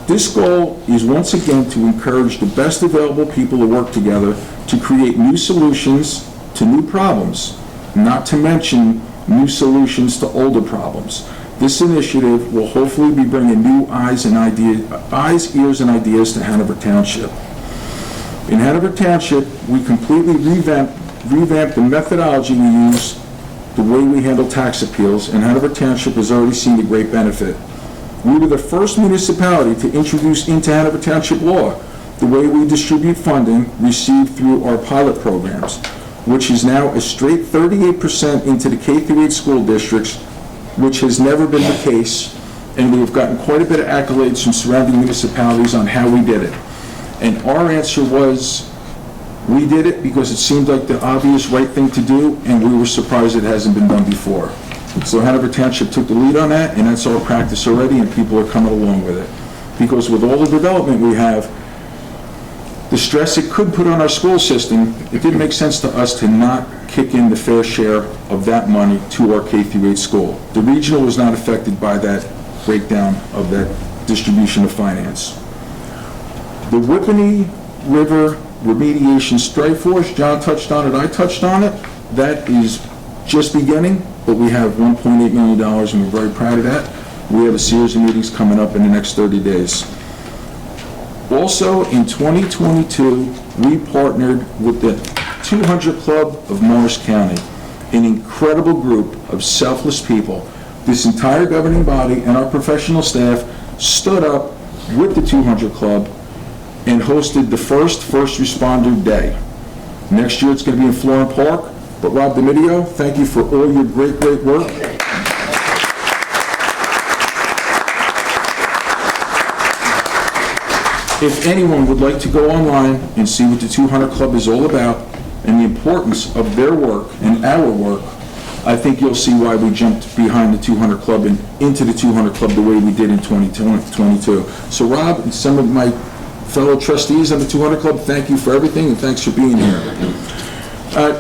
This goal is once again to encourage the best available people to work together to create new solutions to new problems, not to mention new solutions to older problems. This initiative will hopefully be bringing new eyes, ears, and ideas to Hanover Township. In Hanover Township, we completely revamped the methodology we use, the way we handle tax appeals, and Hanover Township has already seen a great benefit. We were the first municipality to introduce into Hanover Township law the way we distribute funding received through our pilot programs, which is now a straight 38% into the K-8 school districts, which has never been the case, and we've gotten quite a bit of accolades from surrounding municipalities on how we did it. And our answer was, we did it because it seemed like the obvious right thing to do, and we were surprised it hasn't been done before. So Hanover Township took the lead on that, and that's our practice already, and people are coming along with it. Because with all the development we have, the stress it could put on our school system, it didn't make sense to us to not kick in the fair share of that money to our K-8 school. The regional was not affected by that breakdown of that distribution of finance. The Whippany River Remediation Strike Force, John touched on it, I touched on it. That is just beginning, but we have $1.8 million, and we're very proud of that. We have a series of meetings coming up in the next 30 days. Also, in 2022, we partnered with the 200 Club of Morris County, an incredible group of selfless people. This entire governing body and our professional staff stood up with the 200 Club and hosted the first responder day. Next year, it's going to be in Florham Park. But Rob Domidio, thank you for all your great work. If anyone would like to go online and see what the 200 Club is all about and the importance of their work and our work, I think you'll see why we jumped behind the 200 Club and into the 200 Club the way we did in 2022. So Rob and some of my fellow trustees on the 200 Club, thank you for everything and thanks for being here.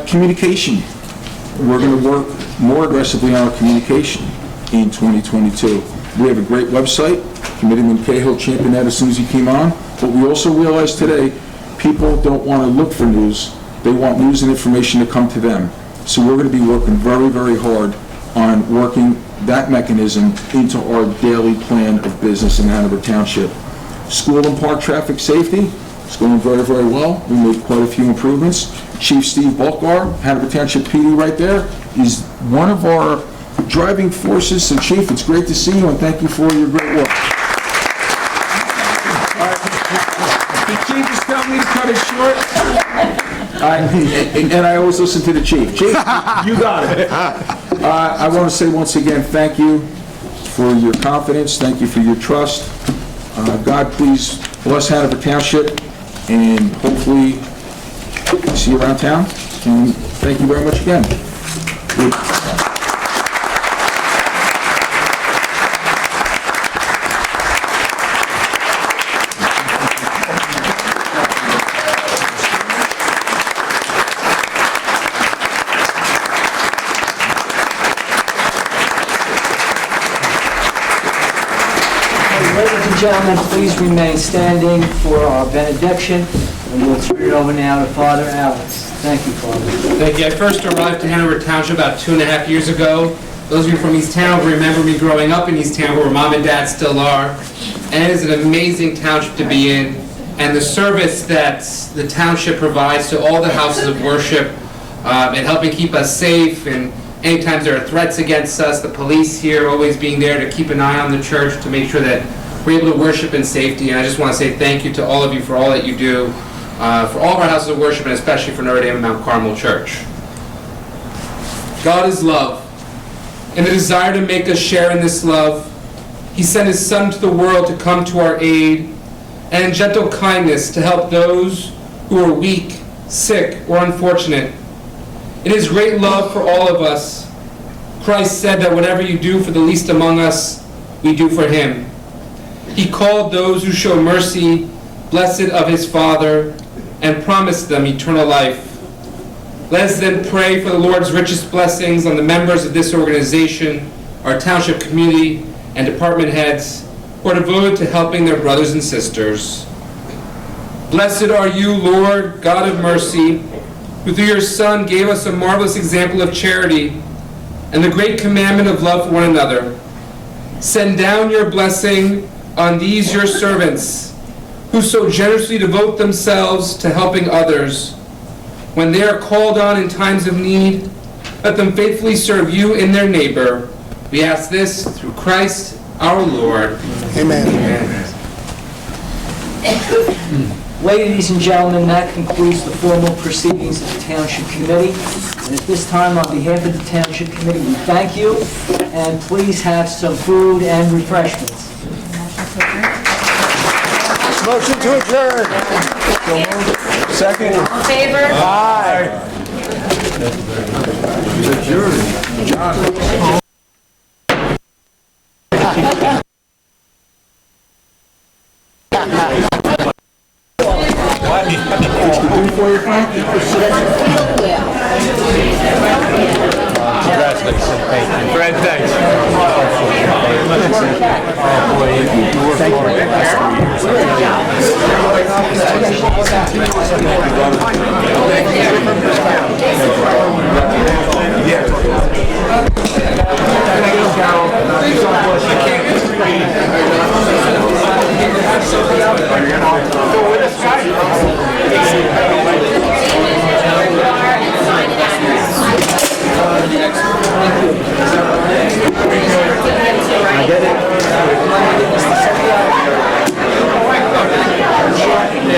Communication. We're going to work more aggressively on our communication in 2022. We have a great website. Committeeman Cahill championed that as soon as he came on. But we also realize today people don't want to look for news. They want news and information to come to them. So we're going to be working very hard on working that mechanism into our daily plan of business in Hanover Township. School and park traffic safety is going very well. We made quite a few improvements. Chief Steve Bulkar, Hanover Township PD right there, is one of our driving forces. So Chief, it's great to see you and thank you for your great work. The Chief is telling me to cut it short. And I always listen to the Chief. Chief, you got it. I want to say once again, thank you for your confidence. Thank you for your trust. God, please bless Hanover Township, and hopefully see you around town. And thank you very much again.
Ladies and gentlemen, please remain standing for our benediction, and we'll turn it over now to Father Alex. Thank you, Father.
Thank you. I first arrived to Hanover Township about 2.5 years ago. Those of you from East Town remember me growing up in East Town, where Mom and Dad still are. And it is an amazing township to be in. And the service that the township provides to all the houses of worship and helping keep us safe, and anytime there are threats against us, the police here always being there to keep an eye on the church to make sure that we're able to worship in safety. And I just want to say thank you to all of you for all that you do, for all of our houses of worship, and especially for Notre Dame and Mount Carmel Church. God is love. In the desire to make us share in this love, He sent His Son to the world to come to our aid, and in gentle kindness to help those who are weak, sick, or unfortunate. In His great love for all of us, Christ said that whatever you do for the least among us, we do for Him. He called those who show mercy blessed of His Father and promised them eternal life. Let us then pray for the Lord's richest blessings on the members of this organization, our township community, and department heads who are devoted to helping their brothers and sisters. Blessed are you, Lord, God of mercy, who through your Son gave us a marvelous example of charity and the great commandment of love for one another. Send down your blessing on these your servants, who so generously devote themselves to helping others. When they are called on in times of need, let them faithfully serve you and their neighbor. We ask this through Christ our Lord.
Amen.
Ladies and gentlemen, that concludes the formal proceedings of the Township Committee. And at this time, on behalf of the Township Committee, we thank you, and please have some food and refreshments.
Motion to adjourn. Second.
All in favor?
Aye.
Fred, thanks.
Yeah.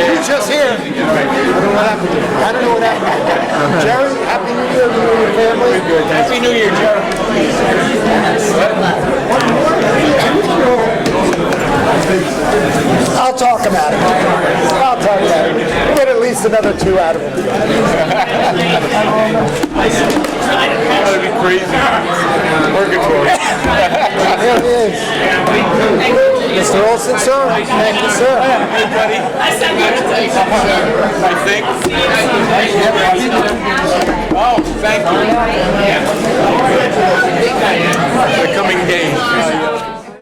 He's just here. I don't know what happened. Jerry, Happy New Year to you and your family.
Happy New Year, Jerry.
I'll talk about it. I'll talk about it. We'll get at least another 2 out of him.
That'd be crazy. Purgatory.
There he is. Mr. Olson, sir. Thank you, sir.
Hey, buddy. I think.